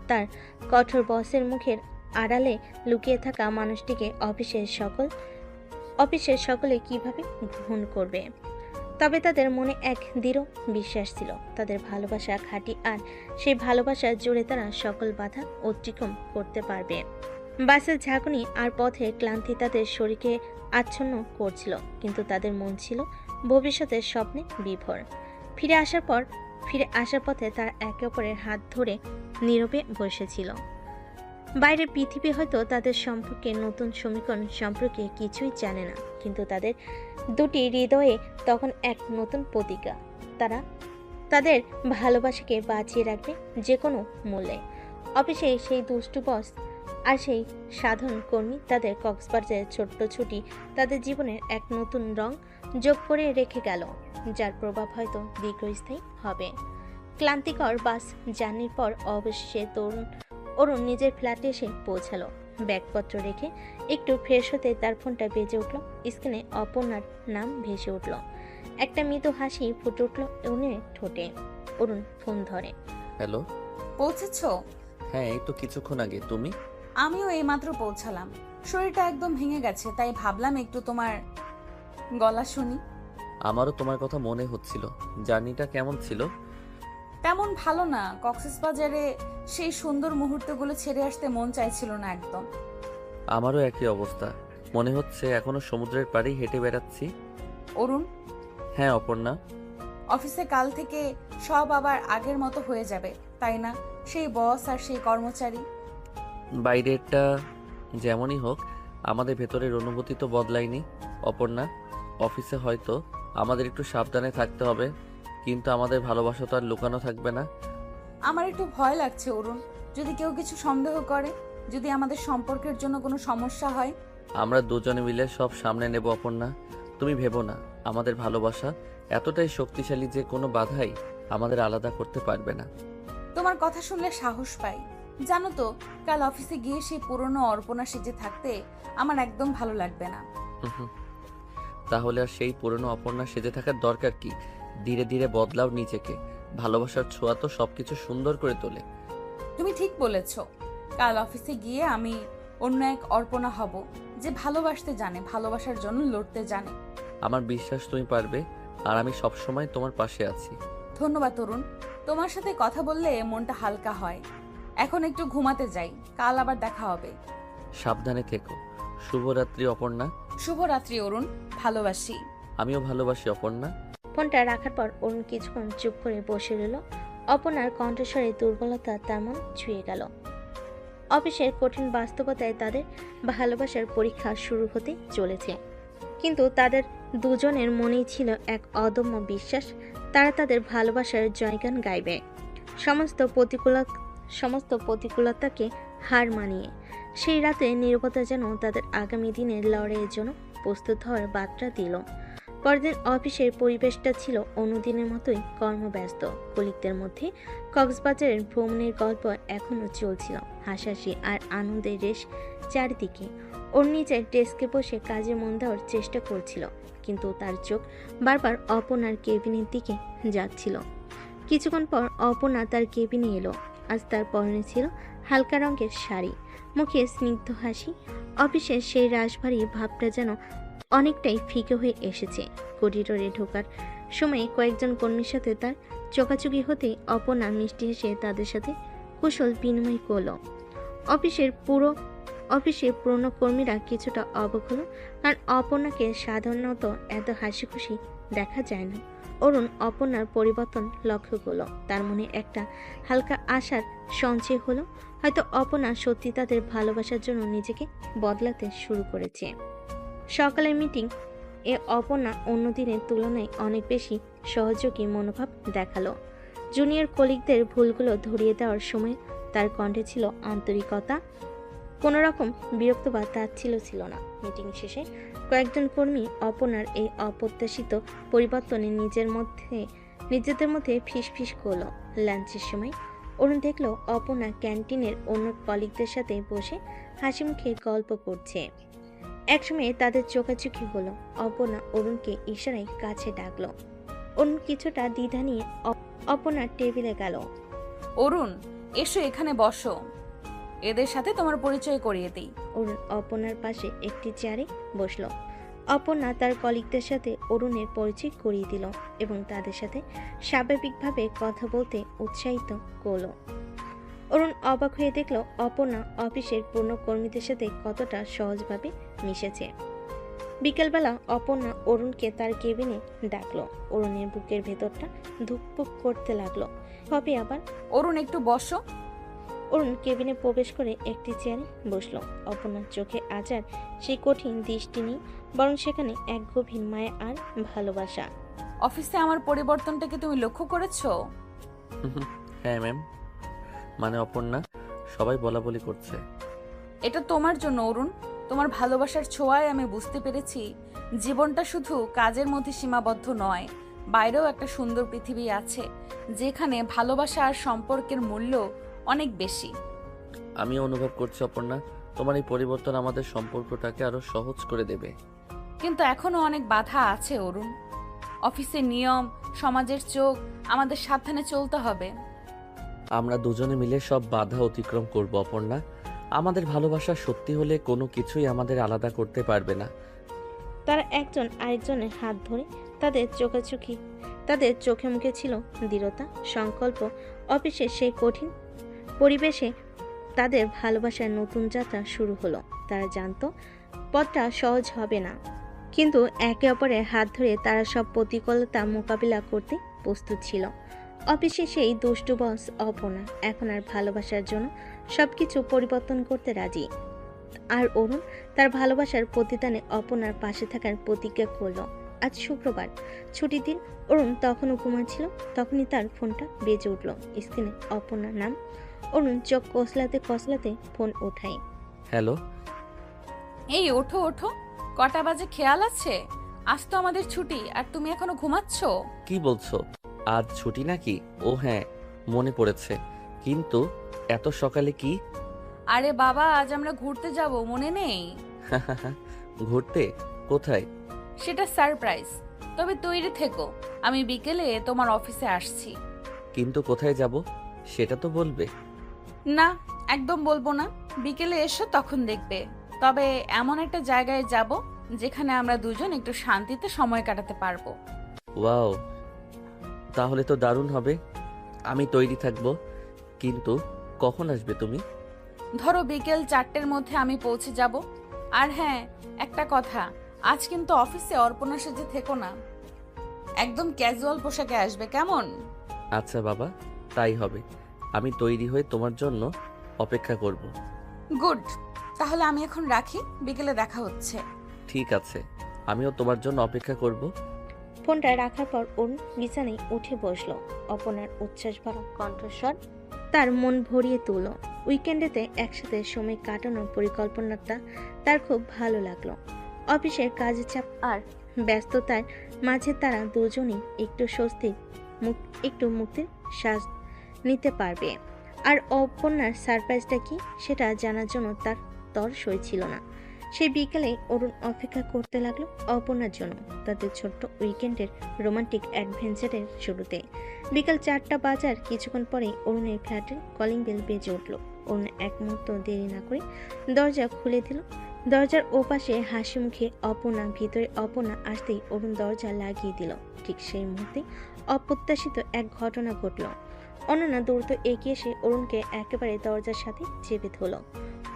তার কঠোর বসের মুখের আড়ালে লুকিয়ে থাকা মানুষটিকে অফিসের সকলে কিভাবে গ্রহণ করবে। তবে তাদের মনে এক দৃঢ় বিশ্বাস ছিল, তাদের ভালোবাসা খাঁটি, আর সেই ভালোবাসার জোরে তারা সকল বাধা অতিক্রম করতে পারবে। বাসের ঝাঁকুনি আর পথে ক্লান্তি তাদের শরীরকে আচ্ছন্ন করছিল, কিন্তু তাদের মন ছিল ভবিষ্যতের স্বপ্নে বিভোর। ফিরে আসার পথে তারা একে অপরের হাত ধরে নীরবে বসেছিল। বাইরের পৃথিবী হয়তো তাদের সম্পর্কে নতুন সমীকরণ সম্পর্কে কিছুই জানে না, কিন্তু তাদের দুটি হৃদয়ে তখন এক নতুন প্রতিজ্ঞা। তারা তাদের ভালোবাসাকে বাঁচিয়ে রাখবে যে কোনো মূল্যে। অফিসে সেই দুষ্টু বস আর সেই সাধারণ কর্মী, তাদের কক্সবাজারের ছোট্ট ছুটি তাদের জীবনের এক নতুন রং যোগ করে রেখে গেল, যার প্রভাব হয়তো দীর্ঘস্থায়ী হবে। ক্লান্তিকর বাস জার্নির পর অবশেষে অরুণ নিজের ফ্ল্যাটে এসে পৌঁছালো। ব্যাগপত্র রেখে একটু ফ্রেশ হতে তার ফোনটা বেজে উঠল। স্ক্রিনে অপর্ণার নাম ভেসে উঠল। একটা মৃদু হাসি ফুটে উঠল অরুণের ঠোঁটে। অরুণ ফোন ধরে। হ্যালো। পৌঁছেছো? হ্যাঁ, এই তো কিছুক্ষণ আগে। তুমি? আমিও এইমাত্র পৌঁছালাম। শরীরটা একদম ভেঙে গেছে, তাই ভাবলাম একটু তোমার গলা শুনি। আমারও তোমার কথা মনে হচ্ছিল। জার্নিটা কেমন ছিল? তেমন ভালো না। কক্সবাজারে সেই সুন্দর মুহূর্তগুলো ছেড়ে আসতে মন চাইছিল না একদম। আমারও একই অবস্থা। মনে হচ্ছে এখনো সমুদ্রের পাড়েই হেঁটে বেড়াচ্ছি। অরুণ, হ্যাঁ অপর্ণা। অফিসে কাল থেকে সব আবার আগের মতো হয়ে যাবে, তাই না? সেই বস আর সেই কর্মচারী। বাইরেরটা যেমনই হোক, আমাদের ভেতরের অনুভূতি তো বদলায়নি অপর্ণা। অফিসে হয়তো আমাদের একটু সাবধানে থাকতে হবে, কিন্তু আমাদের ভালোবাসা তো আর লুকানো থাকবে না। আমার একটু ভয় লাগছে অরুণ। যদি কেউ কিছু সন্দেহ করে, যদি আমাদের সম্পর্কের জন্য কোনো সমস্যা হয়? আমরা দুজনে মিলে সব সামনে নেব অপর্ণা। তুমি ভেবো না, আমাদের ভালোবাসা এতটাই শক্তিশালী যে কোনো বাধাই আমাদের আলাদা করতে পারবে না। তোমার কথা শুনলে সাহস পাই। জানো তো, কাল অফিসে গিয়ে সেই পুরনো অর্পণা সেজে থাকতে আমার একদম ভালো লাগবে না। হুম। তাহলে আর সেই পুরনো অপর্ণা সেজে থাকার দরকার কি? ধীরে ধীরে বদলাও নিজেকে। ভালোবাসার ছোঁয়া তো সবকিছু সুন্দর করে তোলে। তুমি ঠিক বলেছ। কাল অফিসে গিয়ে আমি অন্য এক অর্পণা হব, যে ভালোবাসতে জানে, ভালোবাসার জন্য লড়তে জানে। আমার বিশ্বাস তুমি পারবে, আর আমি সবসময় তোমার পাশে আছি। ধন্যবাদ তরুণ, তোমার সাথে কথা বললে মনটা হালকা হয়। এখন একটু ঘুমাতে যাই, কাল আবার দেখা হবে। সাবধানে থেকো। শুভরাত্রি অপর্ণা। শুভরাত্রি অরুণ, ভালোবাসি। আমিও ভালোবাসি অপর্ণা। ফোনটা রাখার পর অরুণ কিছুক্ষণ চুপ করে বসে রইল। অপর্ণার কণ্ঠস্বরে দুর্বলতা তার মন ছুঁয়ে গেল। অফিসের কঠিন বাস্তবতায় তাদের ভালোবাসার পরীক্ষা শুরু হতে চলেছে, কিন্তু তাদের দুজনের মনেই ছিল এক অদম্য বিশ্বাস, তারা তাদের ভালোবাসার জয়গান গাইবে সমস্ত প্রতিকূলতাকে হার মানিয়ে। সেই রাতে নীরবতা যেন তাদের আগামী দিনের লড়াইয়ের জন্য প্রস্তুত হওয়ার বার্তা দিল। পরদিন অফিসের পরিবেশটা ছিল অন্যদিনের মতোই কর্মব্যস্ত। কলিগদের মধ্যে কক্সবাজারের ভ্রমণের গল্প এখনও চলছিল, হাসাহাসি আর আনন্দের রেশ চারিদিকে। ওর নিজের ডেস্কে বসে কাজে মন দেওয়ার চেষ্টা করছিল, কিন্তু তার চোখ বারবার অপর্ণার কেবিনের দিকে যাচ্ছিল। কিছুক্ষণ পর অপর্ণা তার কেবিনে এলো। আজ তার পরনে ছিল হালকা রঙের শাড়ি, মুখে স্নিগ্ধ হাসি। অফিসের সেই রাশভারী ভাবটা যেন অনেকটাই ফিকে হয়ে এসেছে। করিডোরে ঢোকার সময় কয়েকজন কর্মীর সাথে তার চোখাচোখি হতে অপর্ণা মিষ্টি হেসে তাদের সাথে কুশল বিনিময় করল। অফিসের পুরনো কর্মীরা কিছুটা অবাক হলো, কারণ অপর্ণাকে সাধারণত এত হাসি খুশি দেখা যায় না। অরুণ অপর্ণার পরিবর্তন লক্ষ্য করলো। তার মনে একটা হালকা আশার সঞ্চয় হলো, হয়তো অপর্ণা সত্যি তাদের ভালোবাসার জন্য নিজেকে বদলাতে শুরু করেছে। সকালের মিটিং এ অপর্ণা অন্য দিনের তুলনায় অনেক বেশি সহযোগী মনোভাব দেখালো। জুনিয়র কলিগদের ভুলগুলো ধরিয়ে দেওয়ার সময় তার কণ্ঠে ছিল আন্তরিকতা, কোনো রকম বিরক্ত বা তাচ্ছিল্য ছিল না। মিটিং শেষে কয়েকজন কর্মী অপর্ণার এই অপ্রত্যাশিত পরিবর্তনে নিজেদের মধ্যে ফিসফিস করলো। লাঞ্চের সময় অরুণ দেখলো অপর্ণা ক্যান্টিনের অন্য কলিগদের সাথে বসে হাসি মুখে গল্প করছে। একসময় তাদের চোখাচোখি হলো। অপর্ণা অরুণকে ইশারায় কাছে ডাকলো। অরুণ কিছুটা দ্বিধা নিয়ে অপর্ণার টেবিলে গেল। অরুণ, এসো এখানে বসো, এদের সাথে তোমার পরিচয় করিয়ে দিই। অরুণ অপর্ণার পাশে একটি চেয়ারে বসলো। অপর্ণা তার কলিগদের সাথে অরুণের পরিচয় করিয়ে দিল এবং তাদের সাথে স্বাভাবিকভাবে কথা বলতে উৎসাহিত করলো। অরুণ অবাক হয়ে দেখল অপর্ণা অফিসের পূর্ণ কর্মীদের সাথে কতটা সহজভাবে মিশেছে। বিকেলবেলা অপর্ণা অরুণকে তার কেবিনে ডাকলো। অরুণের বুকের ভেতরটা ধুকপুক করতে লাগলো। হবে আবার। অরুণ, একটু বসো। অরুণ কেবিনে প্রবেশ করে একটি চেয়ারে বসলো। অপর্ণার চোখে আজ আর সেই কঠিন দৃষ্টি নেই, বরং সেখানে এক গভীর মায়া আর ভালোবাসা। অফিসে আমার পরিবর্তনটাকে তুমি লক্ষ্য করেছো? হ্যাঁ ম্যাম। মানে অপর্ণা, সবাই বলাবলি করছে। এটা তোমার জন্য অরুণ। তোমার ভালোবাসার ছোঁয়ায় আমি বুঝতে পেরেছি জীবনটা শুধু কাজের মধ্যে সীমাবদ্ধ নয়, বাইরেও একটা সুন্দর পৃথিবী আছে, যেখানে ভালোবাসা আর সম্পর্কের মূল্য অনেক বেশি। আমি অনুভব করছি অপর্ণা, তোমার এই পরিবর্তন আমাদের সম্পর্কটাকে আরো সহজ করে দেবে। কিন্তু এখনো অনেক বাধা আছে অরুণ। অফিসের নিয়ম, সমাজের চোখ, আমাদের সাবধানে চলতে হবে। আমরা দুজনে মিলে সব বাধা অতিক্রম করব অপর্ণা। আমাদের ভালোবাসা সত্যি হলে কোনো কিছুই আমাদের আলাদা করতে পারবে না। তারা একজন আরেকজনের হাত ধরে তাদের চোখে মুখে ছিল দৃঢ়তা, সংকল্প। অফিসের সেই কঠিন পরিবেশে তাদের ভালোবাসার নতুন যাত্রা শুরু হলো। তারা জানতো পথটা সহজ হবে না, কিন্তু একে অপরের হাত ধরে তারা সব প্রতিকূলতা মোকাবিলা করতে প্রস্তুত ছিল। অফিসে সেই দুষ্টু বস অপর্ণা এখন আর ভালোবাসার জন্য সবকিছু পরিবর্তন করতে রাজি। আর অরুণ তার ভালোবাসার প্রতিদানে অপর্ণার পাশে থাকার প্রতিজ্ঞা করলো। আজ শুক্রবার, ছুটির দিন। অরুণ তখনও ঘুমাচ্ছিল, তখনই তার ফোনটা বেজে উঠল। স্ক্রিনে অপর্ণার নাম। অরুণ চোখ কসলাতে কসলাতে ফোন ওঠায়। হ্যালো। এই ওঠো ওঠো, কটা বাজে খেয়াল আছে? আজ তো আমাদের ছুটি আর তুমি এখনো ঘুমাচ্ছ। কি বলছো? আজ ছুটি নাকি? ও হ্যাঁ, মনে পড়েছে, কিন্তু এত সকালে কি? আরে বাবা, আজ আমরা ঘুরতে যাব, মনে নেই? ঘুরতে? কোথায়? সেটা সারপ্রাইজ, তবে তৈরি থেকো। আমি বিকেলে তোমার অফিসে আসছি। কিন্তু কোথায় যাব সেটা তো বলবে। না, একদম বলবো না। বিকেলে এসো, তখন দেখবে। তবে এমন একটা জায়গায় যাব যেখানে আমরা দুজন একটু শান্তিতে সময় কাটাতে পারবো। ওয়াও, তাহলে তো দারুণ হবে। আমি তৈরি থাকবো, কিন্তু কখন আসবে তুমি? ধরো বিকেল 4টের মধ্যে আমি পৌঁছে যাব। আর হ্যাঁ, একটা কথা, আজ কিন্তু অফিসে অর্পণা সেজে থেকো না, একদম ক্যাজুয়াল পোশাকে আসবে, কেমন? আচ্ছা বাবা, তাই হবে। আমি তৈরি হয়ে তোমার জন্য অপেক্ষা করব। গুড, তাহলে আমি এখন রাখি, বিকেলে দেখা হচ্ছে। ঠিক আছে, আমিও তোমার জন্য অপেক্ষা করব। ফোনটা রাখার পর অরুণ বিছানায় উঠে বসলো। অপনার উচ্ছ্বাস ভরা কণ্ঠস্বর তার মন ভরিয়ে তুলল। উইকেন্ডেতে একসাথে সময় কাটানোর পরিকল্পনাটা তার খুব ভালো লাগলো। অফিসের কাজের চাপ আর ব্যস্ততার মাঝে তারা দুজনেই একটু মুক্তির শ্বাস নিতে পারবে। আর অপর্ণার সারপ্রাইজটা কি সেটা জানার জন্য তার তর সই ছিল না। সেই বিকেলে অরুণ অপেক্ষা করতে লাগলো অপর্ণার জন্য, তাদের ছোট্ট উইকেন্ডের রোমান্টিক অ্যাডভেঞ্চারের শুরুতে। বিকাল 4টা বাজার কিছুক্ষণ পরে অরুণের ফ্ল্যাটের কলিং বেল বেজে উঠল। অরুণ এক মুহূর্ত দেরি না করে দরজা খুলে দিল। দরজার ওপাশে হাসি মুখে অপর্ণা, ভিতরে অপর্ণা আসতেই অরুণ দরজা লাগিয়ে দিল। ঠিক সেই মুহূর্তে অপ্রত্যাশিত এক ঘটনা ঘটল। অনন্যা দ্রুত এগিয়ে এসে অরুণকে একেবারে দরজার সাথে চেপে ধরল।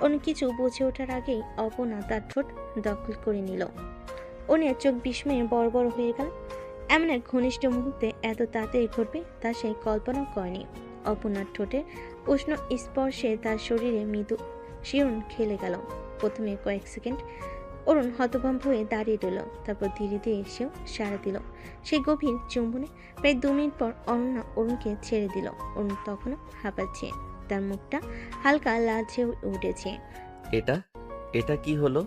অরুণ কিছু বুঝে ওঠার আগেই অপর্ণা তার ঠোঁট দখল করে নিল। অরুণের চোখ বিস্ময়ে বড় বড় হয়ে গেল। এমন এক ঘনিষ্ঠ মুহূর্তে এত তাড়াতাড়ি ঘটবে তা সে কল্পনাও করেনি। অপর্ণার ঠোঁটের উষ্ণ স্পর্শে তার শরীরে মৃদু শিহরণ খেলে গেল। প্রথমে কয়েক সেকেন্ড অরুণ হতভম্ব হয়ে দাঁড়িয়ে রইল, তারপর ধীরে ধীরে এসেও সাড়া দিল সেই গভীর চুম্বনে। প্রায় 2 মিনিট পর অনন্যা অরুণকে ছেড়ে দিল। অরুণ তখনও হাঁপাচ্ছে, তার মুখটা হালকা লালচে উঠেছে। এটা এটা কি হলো?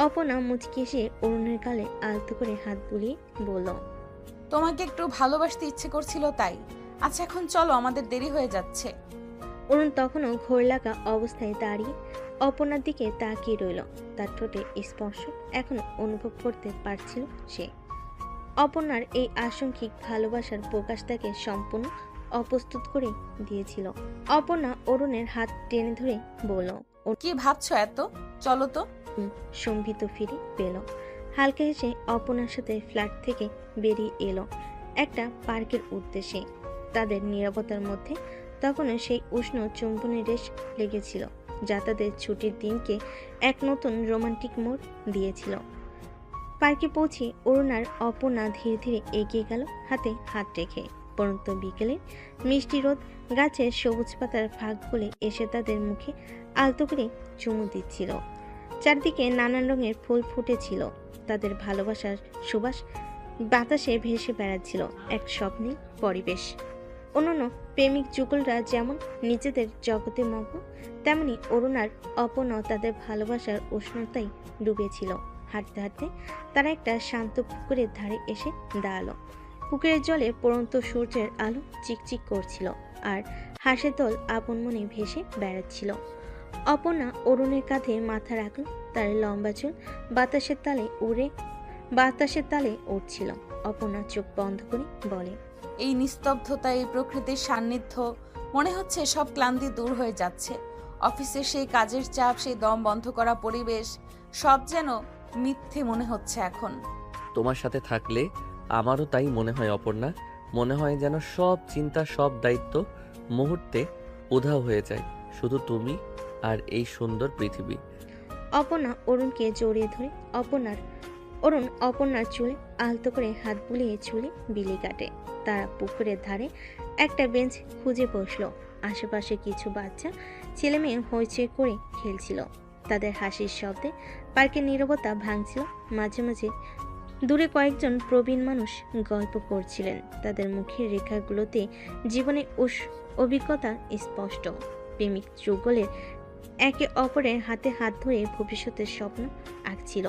অপর্ণা মুচকি এসে অরুণের গালে আলতো করে হাত বুলিয়ে বলল, তোমাকে একটু ভালোবাসতে ইচ্ছে করছিল তাই। আচ্ছা এখন চলো, আমাদের দেরি হয়ে যাচ্ছে। অরুণ তখনও ঘোর লাগা অবস্থায় দাঁড়িয়ে অপর্ণার দিকে তাকিয়ে রইল। তার ঠোঁটে স্পর্শ এখনো অনুভব করতে পারছিল সে। অপর্ণার এই আশঙ্কিক ভালোবাসার প্রকাশ তাকে সম্পূর্ণ অপ্রস্তুত করে দিয়েছিল। অপর্ণা অরুণের হাত টেনে ধরে বলল, কি ভাবছো এত? চলো তো। সম্ভিত ফিরে পেল। হালকা হেসে অপর্ণার সাথে ফ্ল্যাট থেকে বেরিয়ে এলো একটা পার্কের উদ্দেশ্যে। তাদের নীরবতার মধ্যে তখনও সেই উষ্ণ চুম্বনের রেশ লেগেছিল, যা তাদের ছুটির দিনকে এক নতুন রোমান্টিক মোড় দিয়েছিল। পার্কে পৌঁছে অরুণ আর অপর্ণা ধীরে ধীরে এগিয়ে গেল হাতে হাত রেখে। পরন্ত বিকেলে মিষ্টি রোদ গাছের সবুজ পাতার ফাঁক বলে এসে তাদের মুখে আলতো করে চুমু দিচ্ছিল। চারদিকে নানান রঙের ফুল ফুটেছিল, তাদের ভালোবাসার সুবাস বাতাসে ভেসে বেড়াচ্ছিল। এক স্বপ্নের পরিবেশ। অন্যান্য প্রেমিক যুগলরা যেমন নিজেদের জগতে মগ্ন, তেমনি অরুণ আর অপর্ণা তাদের ভালোবাসার উষ্ণতায় ডুবেছিল। হাঁটতে হাঁটতে তারা একটা শান্ত পুকুরের ধারে এসে দাঁড়ালো। পুকুরের জলে পড়ন্ত সূর্যের আলো চিকচিক করছিল, আর হাঁসের দল আপন মনে ভেসে বেড়াচ্ছিল। অপর্ণা অরুণের কাঁধে মাথা রাখল, তার লম্বা চুল বাতাসের তালে উঠছিল। অপর্ণা চোখ বন্ধ করে বলে, এই নিস্তব্ধতা, এই প্রকৃতির সান্নিধ্য, মনে হচ্ছে সব ক্লান্তি দূর হয়ে যাচ্ছে। অফিসের সেই কাজের চাপ, সেই দম বন্ধ করা পরিবেশ, সব যেন মিথ্যে মনে হচ্ছে এখন। তোমার সাথে থাকলে আমারও তাই মনে হয় অপর্ণা। মনে হয় যেন সব চিন্তা, সব দায়িত্ব মুহূর্তে উধাও হয়ে যায়, শুধু তুমি আর এই সুন্দর পৃথিবী। অপর্ণা অরুণকে জড়িয়ে ধরে অরুণ অপর্ণার চুলে আলতো করে হাত বুলিয়ে চুলে বিলি কাটে। তারা পুকুরের ধারে একটা বেঞ্চ খুঁজে বসলো। আশেপাশে কিছু বাচ্চা ছেলেমেয়ে হইচই করে খেলছিল। তাদের হাসির শব্দে পার্কের নীরবতা ভাঙছিল। মাঝে মাঝে দূরে কয়েকজন প্রবীণ মানুষ গল্প করছিলেন, তাদের মুখের রেখাগুলোতে জীবনের অভিজ্ঞতা স্পষ্ট। প্রেমিক যুগলের একে অপরের হাতে হাত ধরে ভবিষ্যতের স্বপ্ন আঁকছিল।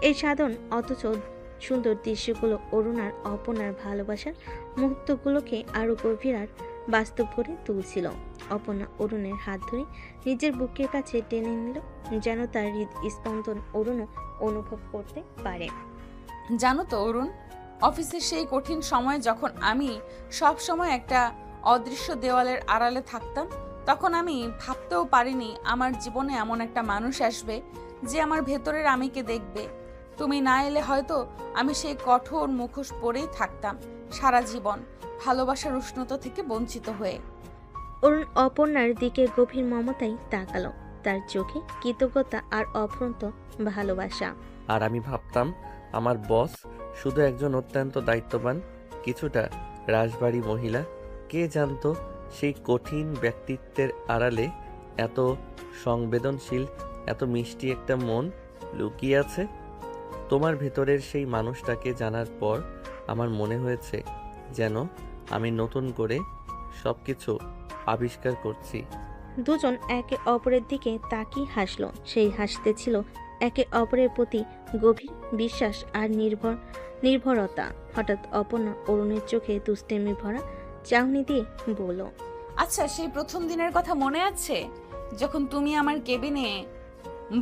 এই সাধারণ অথচ সুন্দর দৃশ্যগুলো অরুণ আর অপর্ণার ভালোবাসার মুহূর্তগুলোকে আরো গভীর আর বাস্তব করে তুলছিল। অপর্ণা অরুণের হাত ধরে নিজের বুকের কাছে টেনে নিল, যেন তার হৃদস্পন্দন অরুণও অনুভব করতে পারে। জানো তো অরুণ, অফিসের সেই কঠিন সময়ে যখন আমি সব সময় একটা অদৃশ্য দেওয়ালের আড়ালে থাকতাম, তখন আমি ভাবতেও পারিনি আমার জীবনে এমন একটা মানুষ আসবে যে আমার ভেতরের আমিকে দেখবে। তুমি না এলে হয়তো আমি সেই কঠোর মুখোশ পরেই থাকতাম সারা জীবন, ভালোবাসার উষ্ণতা থেকে বঞ্চিত হয়ে। অরুণ অপর্ণার দিকে গভীর মমতায় তাকালো, তার চোখে কৃতজ্ঞতা আর অফুরন্ত ভালোবাসা। আর আমি ভাবতাম আমার বস শুধু একজন অত্যন্ত দায়িত্ববান, কিছুটা রাজবাড়ি মহিলা। কে জানতো সেই কঠিন ব্যক্তিত্বের আড়ালে এত সংবেদনশীল, এত মিষ্টি একটা মন লুকিয়ে আছে। তোমার ভেতরের সেই মানুষটাকে জানার পর আমার মনে হয়েছে যেন আমি নতুন করে সবকিছু আবিষ্কার করছি। দুজন একে অপরের দিকে তাকিয়ে হাসলো। সেই হাসতে ছিল একে অপরের প্রতি গভীর বিশ্বাস আর নির্ভরতা। হঠাৎ অপর্ণা অরুণের চোখে দুষ্টেমি ভরা চাহনি দিয়ে বলল, আচ্ছা, সেই প্রথম দিনের কথা মনে আছে যখন তুমি আমার কেবিনে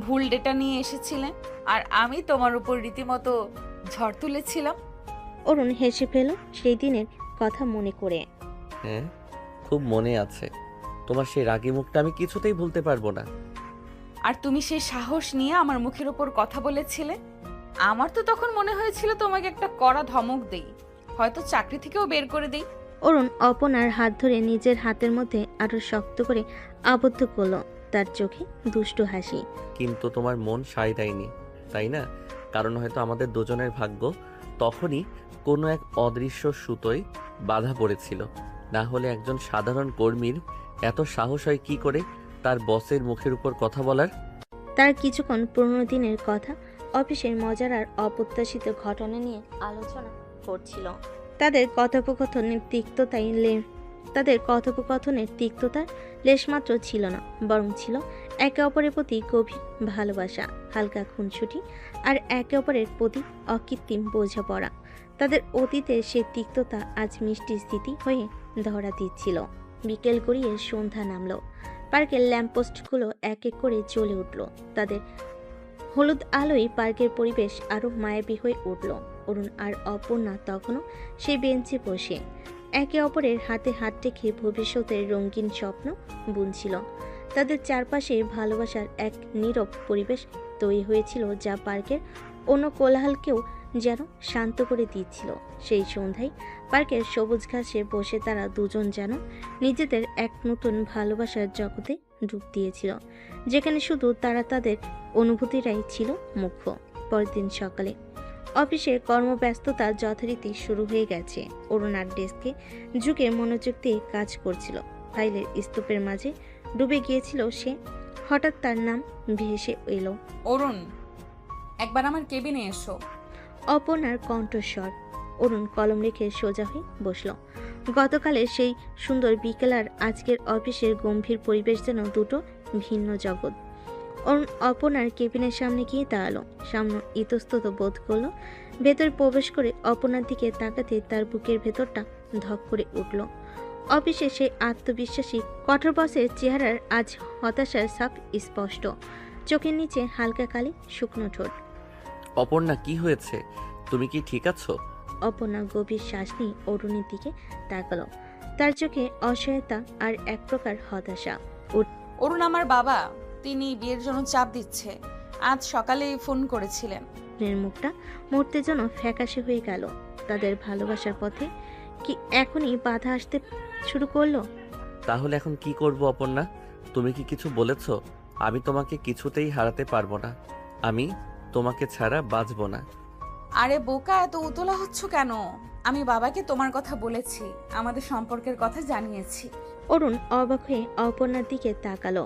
ভুল ডেটা নিয়ে এসেছিলে আর আমি তোমার উপর রীতিমতো ঝড় তুলেছিলাম? অরুণ হেসে ফেল সেই দিনের কথা মনে করে। হ্যাঁ, খুব মনে আছে। তোমার সেই রাগী মুখটা আমি কিছুতেই ভুলতে পারবো না। আর তুমি সেই সাহস নিয়ে আমার মুখের ওপর কথা বলেছিলে। আমার তো তখন মনে হয়েছিল তোমাকে একটা কড়া ধমক দেই, হয়তো চাকরি থেকেও বের করে দেই। অরুণ অপর্ণার হাত ধরে নিজের হাতের মধ্যে আরো শক্ত করে আবদ্ধ করলো, তার চোখে দুষ্টু হাসি। কিন্তু তোমার মন সায় দেয়নি, তাই না? কারণ হয়তো আমাদের দুজনের ভাগ্য তখনই কোনো এক অদৃশ্য সুতোয় বাধা পড়েছিল। না হলে একজন সাধারণ কর্মীর এত সাহস হয় কি করে তার বসের মুখের উপর কথা বলার? তার কিছুক্ষণ পুরনো দিনের কথা, অফিসের মজার আর অপ্রত্যাশিত ঘটনা নিয়ে আলোচনা করছিল। তাদের কথোপকথনের তিক্ততার লেশমাত্র ছিল না, বরং ছিল একে অপরের প্রতি গভীর ভালোবাসা, হালকা খুনসুটি আর একে অপরের প্রতি অকৃত্রিম বোঝাপড়া। তাদের অতীতের সে তিক্ততা আজ মিষ্টি স্মৃতি হয়ে ধরা দিচ্ছিল। বিকেল গড়িয়ে সন্ধ্যা নামলো। পার্কের ল্যাম্পপোস্টগুলো এক এক করে জ্বলে উঠল। তাদের হলুদ আলোয় পার্কের পরিবেশ আরো মায়াবী হয়ে উঠল। অরুণ আর অপর্ণা তখনও সেই বেঞ্চে বসে একে অপরের হাতে হাত রেখে ভবিষ্যতের রঙিন স্বপ্ন বুনছিল। তাদের চারপাশে ভালোবাসার এক নীরব পরিবেশ তৈরি হয়েছিল, যা পার্কের অন্য কোলাহলকেও যেন শান্ত করে দিচ্ছিল। সেই সন্ধ্যায় পার্কের সবুজ ঘাসে বসে তারা দুজন যেন নিজেদের এক নতুন ভালোবাসার জগতে ডুব দিয়েছিল, যেখানে শুধু তারা তাদের অনুভূতিরাই ছিল মুখ্য। পরের দিন সকালে অফিসের কর্মব্যস্ততা যথারীতি শুরু হয়ে গেছে। অরুণার ডেস্কে ঝুঁকে মনোযোগ দিয়ে কাজ করছিল। ফাইলের স্তূপের মাঝে ডুবে গিয়েছিল সে। হঠাৎ তার নাম ভেসে এলো, অরুণ, একবার আমার কেবিনে এসো। অপর্ণার কণ্ঠস্বর। অরুণ কলম রেখে সোজা হয়ে বসল। গতকালের সেই সুন্দর বিকেল আর আজকের অফিসের গম্ভীর পরিবেশ যেন দুটো ভিন্ন জগৎ। অরুণ অপর্ণার কেবিনের সামনে গিয়ে দাঁড়ালো। সামনে ইতস্তত বোধ করলো। ভেতরে প্রবেশ করে অপর্ণার দিকে তাকাতে তার বুকের ভেতরটা ধক করে উঠল। অফিসে সেই আত্মবিশ্বাসী কঠোর বসের চেহারার আজ হতাশার ছাপ স্পষ্ট। চোখের নিচে হালকা কালি, শুকনো ঠোঁট। অপর্ণা, কি হয়েছে? তুমি কি ঠিক আছো? অপর্ণা গভীর শ্বাস নিয়ে অরুণের দিকে তাকালো। তার চোখে অসহায়তা আর এক প্রকার হতাশা। অরুণ আমার বাবা, তিনি বিয়ের জন্য চাপ দিচ্ছে। আজ সকালেই ফোন করেছিলেন। অরুণের মুখটা মুহূর্তে যেন ফ্যাকাশে হয়ে গেল। তাদের ভালোবাসার পথে কি এখনই বাধা আসতে শুরু করলো? তাহলে এখন কি করব অপর্ণা? তুমি কি কিছু বলেছো? আমি তোমাকে কিছুতেই হারাতে পারবো না। আমি তোমাকে ছাড়া বাঁচবো না। আরে বোকা, এত উতলা হচ্ছ কেন? আমি বাবাকে তোমার কথা বলেছি, আমাদের সম্পর্কের কথা জানিয়েছি। অরুণ অবাক হয়ে অপর্ণার দিকে তাকালো।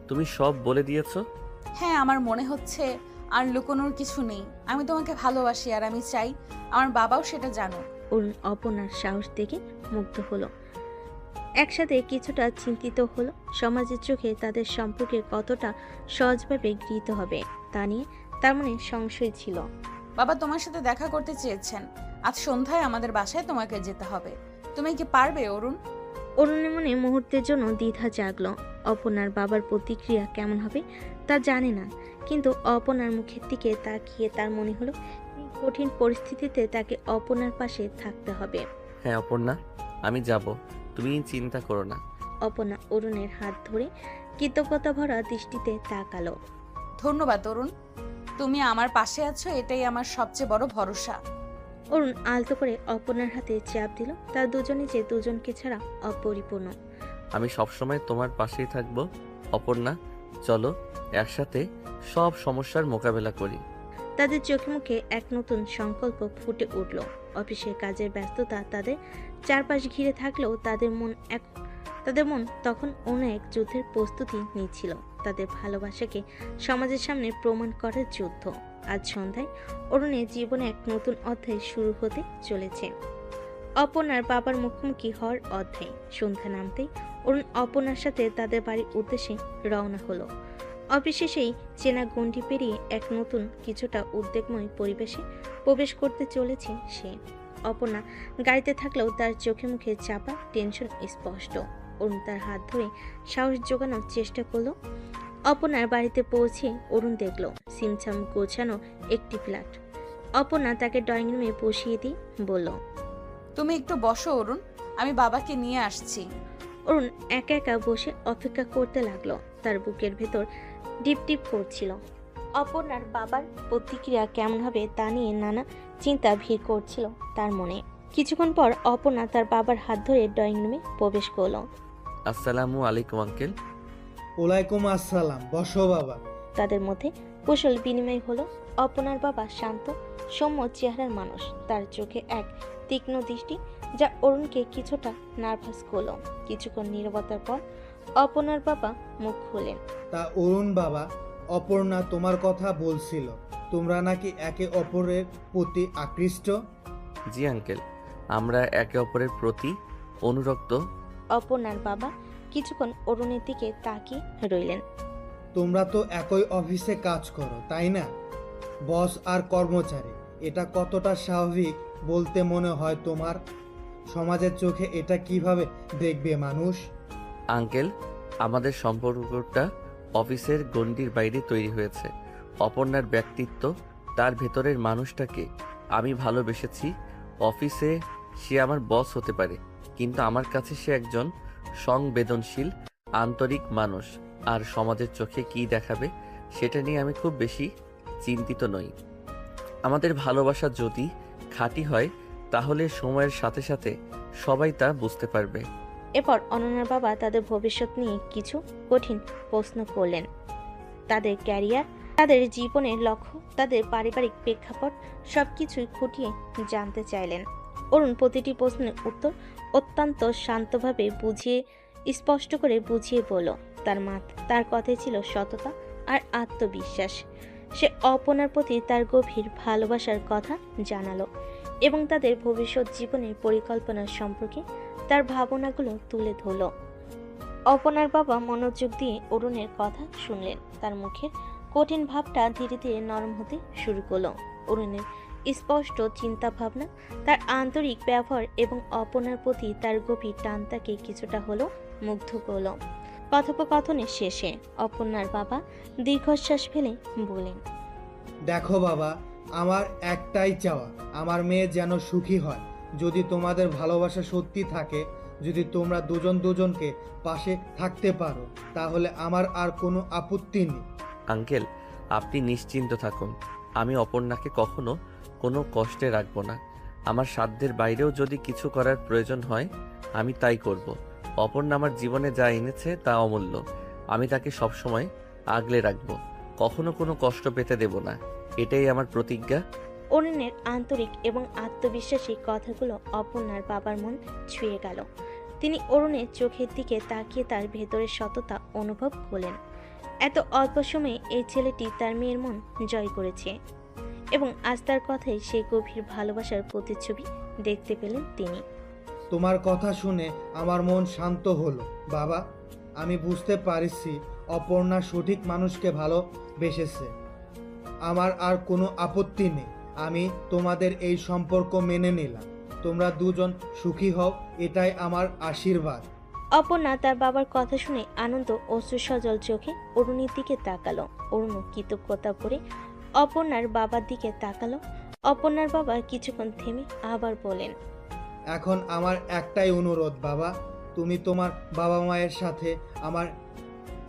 তুমি সব বলে দিয়েছো? হ্যাঁ, আমার মনে হচ্ছে আর লুকোনোর কিছু নেই। আমি তোমাকে ভালোবাসি আর আমি চাই আমার বাবাও সেটা জানুক। অরুণ অপর্ণার সাহস দেখে মুগ্ধ হলো। একসাথে কিছুটা চিন্তিত হলো সমাজের চোখে তাদের সম্পর্কে কতটা সহজভাবে গৃহীত হবে তা নিয়ে তার মনে সংশয় ছিল। বাবা তোমার সাথে দেখা করতে চেয়েছেন। আজ সন্ধ্যায় আমাদের বাসায় তোমাকে যেতে হবে। তুমি কি পারবে অরুণ? অরুণের মনে মুহূর্তের জন্য দ্বিধা জাগলো। অপর্ণার বাবার প্রতিক্রিয়া কেমন হবে তা জানে না, কিন্তু অপর্ণার মুখের দিকে তাকিয়ে তার মনে হলো এই কঠিন পরিস্থিতিতে তাকে অপর্ণার পাশে থাকতে হবে। হ্যাঁ অপর্ণা, আমি যাব, তুমি চিন্তা করো না। অপর্ণা অরুণের হাত ধরে কৃতজ্ঞতা ভরা দৃষ্টিতে তাকালো। ধন্যবাদ অরুণ, তুমি আমার পাশে আছো, এটাই আমার সবচেয়ে বড় ভরসা। অরুণ আলতো করে অপর্ণার হাতে চাপ দিল। তার দুজনে যে দুজনকে ছাড়া অপরিপূর্ণ। আমি সবসময় তোমার পাশেই থাকবো অপর্ণা। চলো একসাথে সব সমস্যার মোকাবেলা করি। তাদের চোখে মুখে এক নতুন সংকল্প ফুটে উঠল। অফিসের কাজের ব্যস্ততা তাদের চারপাশ ঘিরে থাকলেও তাদের মন তখন অন্য এক যুদ্ধের প্রস্তুতি নিচ্ছিল। তাদের ভালোবাসাকে সমাজের সামনে প্রমাণ করার যুদ্ধ। আজ সন্ধ্যায় অরুণের জীবনে এক নতুন অধ্যায় শুরু হতে চলেছে। অপর্ণার বাবার মুখোমুখি হওয়ার অধ্যায়। সন্ধ্যা নামতেই অরুণ অপর্ণার সাথে তাদের বাড়ির উদ্দেশ্যে রওনা হলো। অফিসে সেই চেনা গণ্ডি পেরিয়ে এক নতুন কিছুটা উদ্বেগময় পরিবেশে প্রবেশ করতে চলেছে সে। অপর্ণা গাড়িতে থাকলেও তার চোখে মুখে চাপা টেনশন স্পষ্ট। অরুণ তার হাত ধরে সাহস জোগানোর চেষ্টা করলো। অপর্ণার বাড়িতে পৌঁছে অরুণ দেখল সিমছাম গোছানো একটি ফ্ল্যাট। অপর্ণা তাকে ড্রয়িং রুমে বসিয়ে দিয়ে বলল, তুমি একটু বসো অরুণ, আমি বাবাকে নিয়ে আসছি। অরুণ একা একা বসে অপেক্ষা করতে লাগলো। তার বুকের ভেতর ডিপ ডিপ করছিল। অপর্ণার বাবার প্রতিক্রিয়া কেমন হবে তা নিয়ে নানা চিন্তা ভিড় করছিল তার মনে। কিছুক্ষণ পর অপর্ণা তার বাবার হাত ধরে ড্রয়িং রুমে প্রবেশ করলো। আসসালামু আলাইকুম আঙ্কেল। ওয়ালাইকুম আসসালাম, বসো বাবা। তাদের মধ্যে কুশল বিনিময় হলো। অপর্ণার বাবা শান্ত সৌম্য চেহারার মানুষ। তার চোখে এক তীক্ষ্ণ দৃষ্টি যা অরুণকে কিছুটা নার্ভাস করলো। কিছুক্ষণ নীরবতার পর অপর্ণার বাবা মুখ খুলেন। তা অরুণ বাবা, অপর্ণা তোমার কথা বলছিল, তোমরা নাকি একে অপরের প্রতি আকৃষ্ট। জি আঙ্কেল, আমরা একে অপরের প্রতি অনুরক্ত। অপর্ণার বাবা কিছুক্ষণ অরুণের দিকে তাকিয়ে রইলেন। তোমরা তো একই অফিসে কাজ করো, তাই না? বস আর কর্মচারী, এটা কতটা স্বাভাবিক বলতে মনে হয় তোমার? সমাজের চোখে এটা কিভাবে দেখবে মানুষ? আঙ্কেল, আমাদের সম্পর্কটা অফিসের গণ্ডির বাইরে তৈরি হয়েছে। অপর্ণার ব্যক্তিত্ব, তার ভেতরের মানুষটাকে আমি ভালোবেসেছি। অফিসে সে আমার বস হতে পারে, কিন্তু আমার কাছে সে একজন সংবেদনশীল আন্তরিক মানুষ। আর সমাজের চোখে কি দেখাবে সেটা নিয়ে আমি খুব বেশি চিন্তিত নই। আমাদের ভালোবাসা যদি খাঁটি হয় তাহলে সময়ের সাথে সাথে সবাই তা বুঝতে পারবে। এরপর অনন্যার বাবা তাদের ভবিষ্যৎ নিয়ে কিছু কঠিন প্রশ্ন করলেন। তাদের ক্যারিয়ার, তাদের জীবনের লক্ষ্য, তাদের পারিবারিক প্রেক্ষাপট সবকিছুই খুঁটিয়ে জানতে চাইলেন। অরুণ প্রতিটি প্রশ্নের উত্তর অত্যন্ত শান্তভাবে স্পষ্ট করে বুঝিয়ে বলল। তার কথায় ছিল সততা আর আত্মবিশ্বাস। সে অপর্ণার প্রতি তার গভীর ভালোবাসার কথা জানালো এবং তাদের ভবিষ্যৎ জীবনের পরিকল্পনা সম্পর্কে তার ভাবনাগুলো তুলে ধরল। অপর্ণার বাবা মনোযোগ দিয়ে অরুণের কথা শুনলেন। তার মুখের কঠিন ভাবটা ধীরে ধীরে নরম হতে শুরু করলো। অরুণের স্পষ্ট চিন্তা ভাবনা, তার আন্তরিক ব্যবহার এবং অপর্ণার প্রতি তার গভীর টান তাকে কিছুটা হলেও মুগ্ধ করল। কথোপকথনের শেষে অপর্ণার বাবা দীর্ঘশ্বাস ফেলে বলেন, দেখো বাবা, আমার একটাই চাওয়া, আমার মেয়ে যেন সুখী হয়। যদি তোমাদের ভালোবাসা সত্যি থাকে, যদি তোমরা দুজন দুজনকে পাশে থাকতে পারো, তাহলে আমার আর কোনো আপত্তি নেই। আঙ্কেল, আপনি নিশ্চিন্ত থাকুন। আমি অপর্ণাকে কখনো কোনো কষ্টে রাখবো না। আমার সাধ্যের বাইরেও যদি কিছু করার প্রয়োজন হয় আমি তাই করব। অপর্ণা আমার জীবনে যা এনেছে তা অমূল্য। আমি তাকে সবসময় আগলে রাখবো, কখনো কোনো কষ্ট পেতে দেব না। এটাই আমার প্রতিজ্ঞা। অরুণের আন্তরিক এবং আত্মবিশ্বাসী কথাগুলো অপর্ণার বাবার মন ছুঁয়ে গেল। তিনি অরুণের চোখের দিকে তাকিয়ে তার ভেতরের সততা অনুভব করলেন। এত অল্প সময়ে এই ছেলেটি তার মেয়ের মন জয় করেছে এবং আজ তার কথায় সেই গভীর ভালোবাসার প্রতিচ্ছবি দেখতে পেলেন তিনি। তোমার কথা শুনে আমার মন শান্ত হলো বাবা। আমি বুঝতে পারছি অপর্ণা সঠিক মানুষকে ভালোবেসেছে। আমার আর কোনো আপত্তি নেই। আমি তোমাদের এই সম্পর্ক মেনে নিলাম। তোমরা দুজন সুখী হও, এটাই আমার আশীর্বাদ। অপর্ণা তার বাবার কথা শুনে আনন্দ অশ্রু সজল চোখে অরুণীর দিকে তাকালো। অরুণ কৃতজ্ঞতা করে অপর্ণার বাবার দিকে তাকালো। অপর্ণার বাবা কিছুক্ষণ থেমে আবার বলেন, এখন আমার একটাই অনুরোধ বাবা, তুমি তোমার বাবা মায়ের সাথে আমার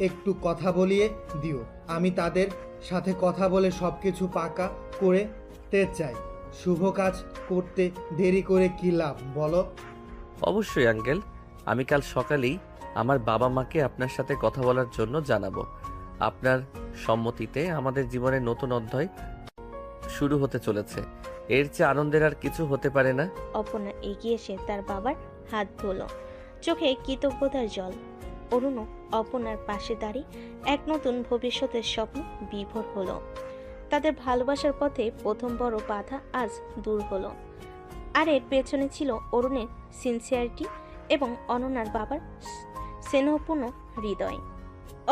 একটু কথা বলিয়ে দিও। আমি তাদের সাথে কথা বলে সব কিছু পাকা করতে চাই। শুভ কাজ করতে দেরি করে কি লাভ বলো? অবশ্যই আঙ্কেল, আমি কাল সকালেই আমার বাবা মাকে আপনার সাথে কথা বলার জন্য জানাবো। আপনার সম্মতিতে আমাদের জীবনের নতুন অধ্যায় শুরু হতে চলেছে। এর চেয়ে আনন্দের আর কিছু হতে পারে না। অপর্ণা এগিয়ে এসে তার বাবার হাত ধরল, চোখে কৃতজ্ঞতার জল। অরুণও অপর্ণার পাশে দাঁড়িয়ে এক নতুন ভবিষ্যতের স্বপ্ন বিভোর হলো। তাদের ভালোবাসার পথে প্রথম বড় বাধা আজ দূর হলো। আর এর পেছনে ছিল অরুণের সিনসিয়ারিটি এবং অনন্যার বাবার স্নেহপূর্ণ হৃদয়।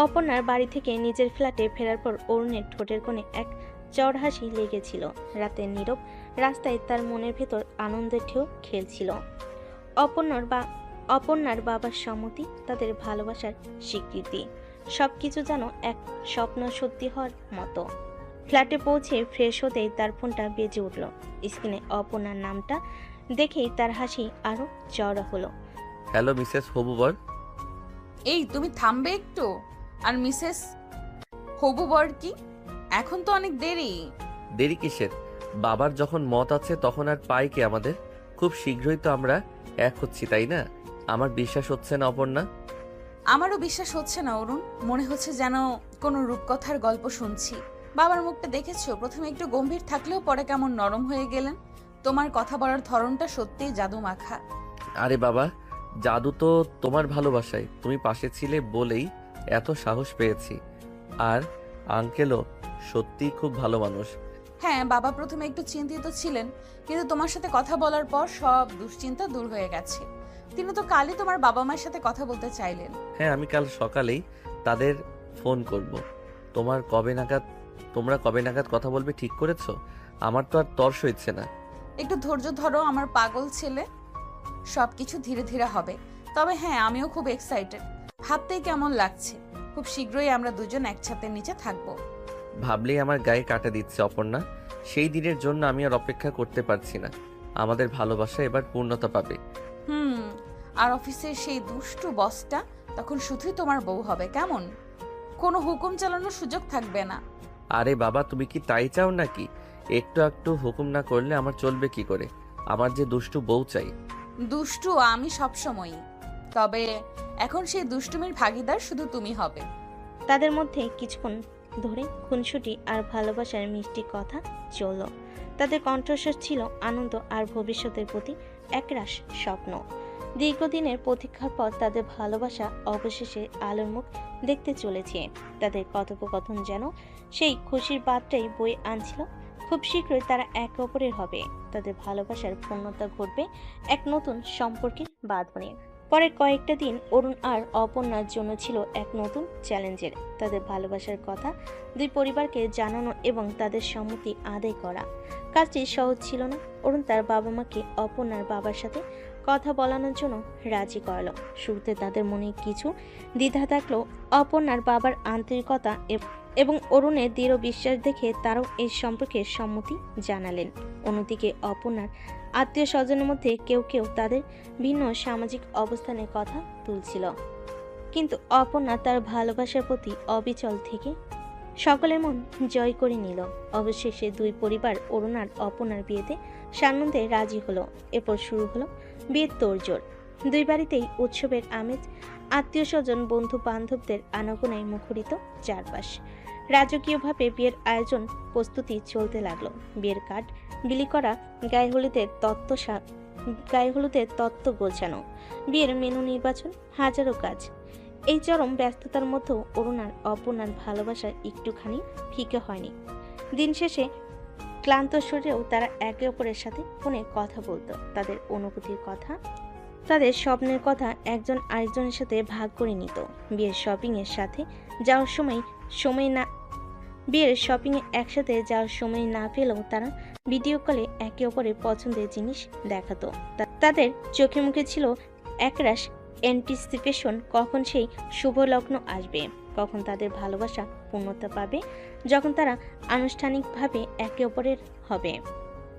অপর্ণার বাড়ি থেকে নিজের ফ্ল্যাটে ফেরার পর অরুণের ঠোঁটের কোণে এক চড় হাসি লেগেছিল। রাতের নীরব রাস্তায় তার মনের ভেতর আনন্দের ঢেউ খেলছিল। অপর্ণার বাবার সম্মতি, তাদের ভালোবাসার স্বীকৃতি, সবকিছু যেন এক স্বপ্ন সত্যি হওয়ার মতো। ফ্ল্যাটে পৌঁছে ফ্রেশ হতেই তার ফোনটা বেজে উঠল। স্ক্রিনে অপর্ণার নামটা দেখেই তার হাসি আরো চওড়া হলো। হ্যালো মিসেস হবুবর। এই তুমি থামবে একটু? আর মিসেস হবু বর কি? এখন তো অনেক দেরি। দেরি কিসের? বাবার যখন মত আছে তখন আর পাই কি আমাদের? খুব শীঘ্রই তো আমরা এক হচ্ছি, তাই না? আমার বিশ্বাস হচ্ছে না অপর্ণা। আমারও বিশ্বাস হচ্ছে না অরুণ, মনে হচ্ছে যেন কোনো রূপকথার গল্প শুনছি। বাবার মুখটা দেখেছো? প্রথমে একটু গম্ভীর থাকলেও পরে কেমন নরম হয়ে গেলেন। তোমার কথা বলার ধরনটা সত্যিই জাদু মাখা। আরে বাবা, জাদু তো তোমার ভালোবাসায় তুমি পাশে ছিলে বলেই এত সাহস পেয়েছি। আর আঙ্কেলও সত্যিই খুব ভালো মানুষ। হ্যাঁ, বাবা প্রথমে একটু চিন্তিত ছিলেন, কিন্তু তোমার সাথে কথা বলার পর সব দুশ্চিন্তা দূর হয়ে গেছে। তিনি তো কালই তোমার বাবা মায়ের সাথে কথা বলতে চাইলেন। হ্যাঁ, আমি কাল সকালেই তাদের ফোন করব। তোমরা কবে নাগাদ কথা বলবে ঠিক করেছো? আমার তো আর তর সইছে না। একটু ধৈর্য ধরো আমার পাগল ছেলে, সবকিছু ধীরে ধীরে হবে। তবে হ্যাঁ, আমিও খুব এক্সাইটেড। ভাবতেই কেমন লাগছে, খুব শীঘ্রই আমরা দুজন এক ছাদের নিচে থাকবো। ভাবলেই আমার গায়ে কাটা দিচ্ছে অপর্ণা। সেই দিনের জন্য আমি আর অপেক্ষা করতে পারছি না। আমাদের ভালোবাসা এবার পূর্ণতা পাবে। আর অফিসের সেই দুষ্টু বসটা তখন শুধুই তোমার বউ হবে, কেমন? কোনো হুকুম চালানোর সুযোগ থাকবে না। আরে বাবা, তুমি কি তাই চাও নাকি? একটু একটু হুকুম না করলে আমার চলবে কি করে? আমার যে দুষ্টু বউ চাই। দুষ্টু আমি সবসময়ই, তবে এখন সেই দুষ্টুমির ভাগিদার শুধু তুমি হবে। তাদের মধ্যে কিছুক্ষণ ধরে খুনসুটি আর ভালোবাসার মিষ্টি কথা চলল। তাদের কণ্ঠস্বর ছিল আনন্দ আর ভবিষ্যতের প্রতি একরাশ স্বপ্ন। দীর্ঘদিনের প্রতীক্ষার পর তাদের ভালোবাসা অবশেষে আলোর মুখ দেখতে চলেছে। তাদের কথোপকথন যেন সেই খুশির বার্তাই বয়ে আনছিল। খুব শীঘ্রই তারা একে অপরের হবে। তাদের ভালোবাসার পূর্ণতা ঘটবে এক নতুন সম্পর্কের বাঁধনে। পরের কয়েকটা দিন অরুণ আর অপর্ণার জন্য ছিল এক নতুন চ্যালেঞ্জের। তাদের ভালোবাসার কথা দুই পরিবারকে জানানো এবং তাদের সম্মতি আদায় করা কাজটি সহজ ছিল না। অরুণ তার বাবা মাকে অপর্ণার বাবার সাথে কথা বলানোর জন্য রাজি করালো। শুরুতে তাদের মনে কিছু দ্বিধা থাকলেও অপর্ণার বাবার আন্তরিকতা এবং অরুণের দৃঢ় বিশ্বাস দেখে তারাও এই সম্পর্কে সম্মতি জানালেন। অন্যদিকে অপর্ণার আত্মীয় স্বজনের মধ্যে কেউ কেউ তাদের ভিন্ন সামাজিক অবস্থানের কথা তুলছিল, কিন্তু অপর্ণা তার ভালোবাসার প্রতি অবিচল থেকে সকলের মন জয় করে নিল। অবশেষে দুই পরিবার অরুণ আর অপর্ণার বিয়েতে সানন্দে রাজি হলো। এরপর শুরু হলো বিয়ের তোড়জোড়। দুই বাড়িতেই উৎসবের আমেজ, আত্মীয় স্বজন, বন্ধু বান্ধবদের আনাগোনায় মুখরিত চারপাশ। রাজকীয়ভাবে বিয়ের আয়োজন প্রস্তুতি চলতে লাগলো। বিয়ের কার্ড বিলি করা, গায়ে হলুদের তত্ত্ব গোছানো, বিয়ের মেনু নির্বাচন, হাজারো কাজ। এই চরম ব্যস্ততার মধ্যেও অরুণ আর অপর্ণার ভালোবাসা একটুখানি ফিকে হয়নি। দিন শেষে ক্লান্ত শরীরেও তারা একে অপরের সাথে ফোনে কথা বলতো, তাদের অনুভূতির কথা তাদের স্বপ্নের কথা একজন আরেকজনের সাথে ভাগ করে নিত। বিয়ের শপিংয়ের সাথে যাওয়ার একসাথে যাওয়ার সময় না পেলেও তারা ভিডিও কলে একে অপরের পছন্দের জিনিস দেখাতো। তাদের চোখে মুখে ছিল একরাশ অ্যান্টিসিপেশন, কখন সেই শুভ লগ্ন আসবে, কখন তাদের ভালোবাসা পূর্ণতা পাবে, যখন তারা আনুষ্ঠানিকভাবে একে অপরের হবে।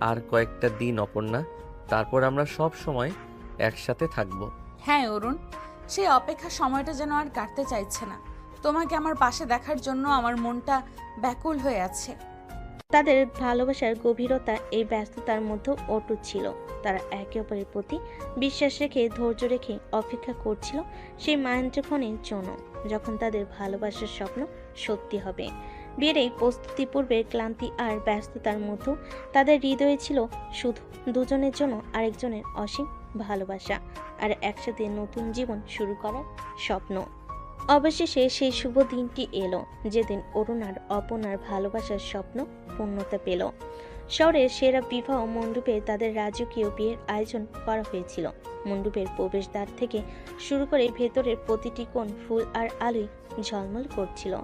আর কয়েকটা দিন অপর্ণা, তারপর আমরা সব সময় একসাথে থাকবো। হ্যাঁ অরুণ, সেই অপেক্ষা সময়টা যেন আর কাটতে চাইছে না। তোমাকে আমার পাশে দেখার জন্য আমার মনটা ব্যাকুল হয়ে আছে। তাদের ভালোবাসার গভীরতা এই ব্যস্ততার মধ্যে অটুট ছিল। তারা একে অপরের প্রতি বিশ্বাস রেখে ধৈর্য রেখে অপেক্ষা করছিল সেই মাহেন্দ্রক্ষণের জন্য, যখন তাদের ভালোবাসার স্বপ্ন সত্যি হবে। বিয়ের এই প্রস্তুতি পূর্বের ক্লান্তি আর ব্যস্ততার মধ্যে তাদের হৃদয়ে ছিল শুধু দুজনের জন্য আরেকজনের অসীম ভালোবাসা আর একসাথে নতুন জীবন শুরু করার স্বপ্ন। অবশেষে সেই শুভ দিনটি এলো, যেদিন অরুণ আর অপর্ণার ভালোবাসার স্বপ্ন পূর্ণতা পেল। শহরের সেরা বিবাহ মণ্ডপে তাদের রাজকীয় বিয়ের আয়োজন করা হয়েছিল। মণ্ডপের প্রবেশদ্বার থেকে শুরু করে ভেতরের প্রতিটি কোণ ফুল আর আলোয় ঝলমল করছিল।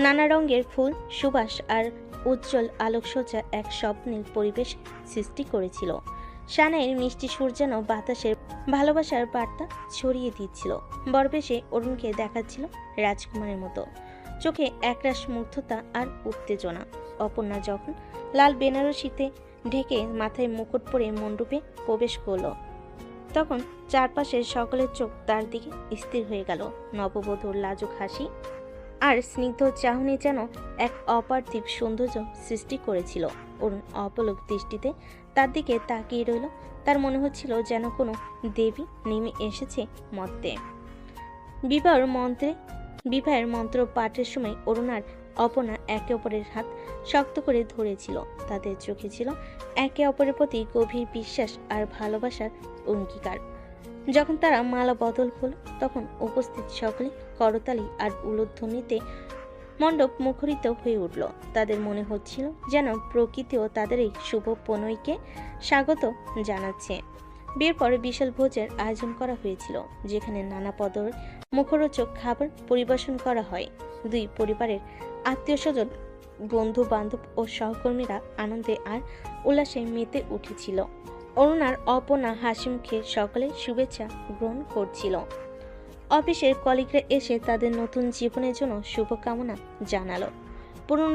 নানা রঙের ফুল, সুবাস আর উজ্জ্বল আলোকসজ্জা এক স্বপ্নের পরিবেশ সৃষ্টি করেছিল। সানাইয়ের মিষ্টি সুর যেন বাতাসের ভালোবাসার বার্তা ছড়িয়ে দিচ্ছিল। বরবেশে অরুণকে দেখাচ্ছিল রাজকুমারের মতো, চোখে একরাশ মুগ্ধতা আর উত্তেজনা। অপর্ণা যখন লাল বেনারসিতে ঢেকে মাথায় মুকুট পরে মণ্ডপে প্রবেশ করলো, তখন চারপাশের সকলের চোখ তার দিকে স্থির হয়ে গেল। নববধূর লাজুক হাসি আর স্নিগ্ধ চাহনি যেন এক অপার্থিব সৌন্দর্য সৃষ্টি করেছিল। অরুণ অপলক দৃষ্টিতে তার দিকে তাকিয়ে রইল। তার মনে হচ্ছিল যেন কোনো দেবী নেমে এসেছে মর্তে। বিবাহের মন্ত্র পাঠের সময় অরুণ আর অপর্ণা একে অপরের হাত শক্ত করে ধরেছিল। তাদের চোখে ছিল একে অপরের প্রতি গভীর বিশ্বাস আর ভালোবাসার অঙ্গীকার। যখন তারা মালা বদল হল, তখন উপস্থিত সকলে করতালি আর উলুধ্বনিতে মণ্ডপ মুখরিত হয়ে উঠল। তাদের মনে হচ্ছিল যেন প্রকৃতিও তাদের এই শুভ প্রণয়কে স্বাগত জানাচ্ছে। বিয়ের পরে বিশাল ভোজের আয়োজন করা হয়েছিল, যেখানে নানা পদের মুখরোচক খাবার পরিবেশন করা হয়। দুই পরিবারের আত্মীয় স্বজন, বন্ধু বান্ধব ও সহকর্মীরা আনন্দে আর উল্লাসে মেতে উঠেছিল। অরুণ আর অপর্ণা হাসি মুখে সকলে শুভেচ্ছা গ্রহণ করছিল। অফিসের কলিগরা এসে তাদের নতুন জীবনের জন্য শুভকামনা জানালো। পুরনো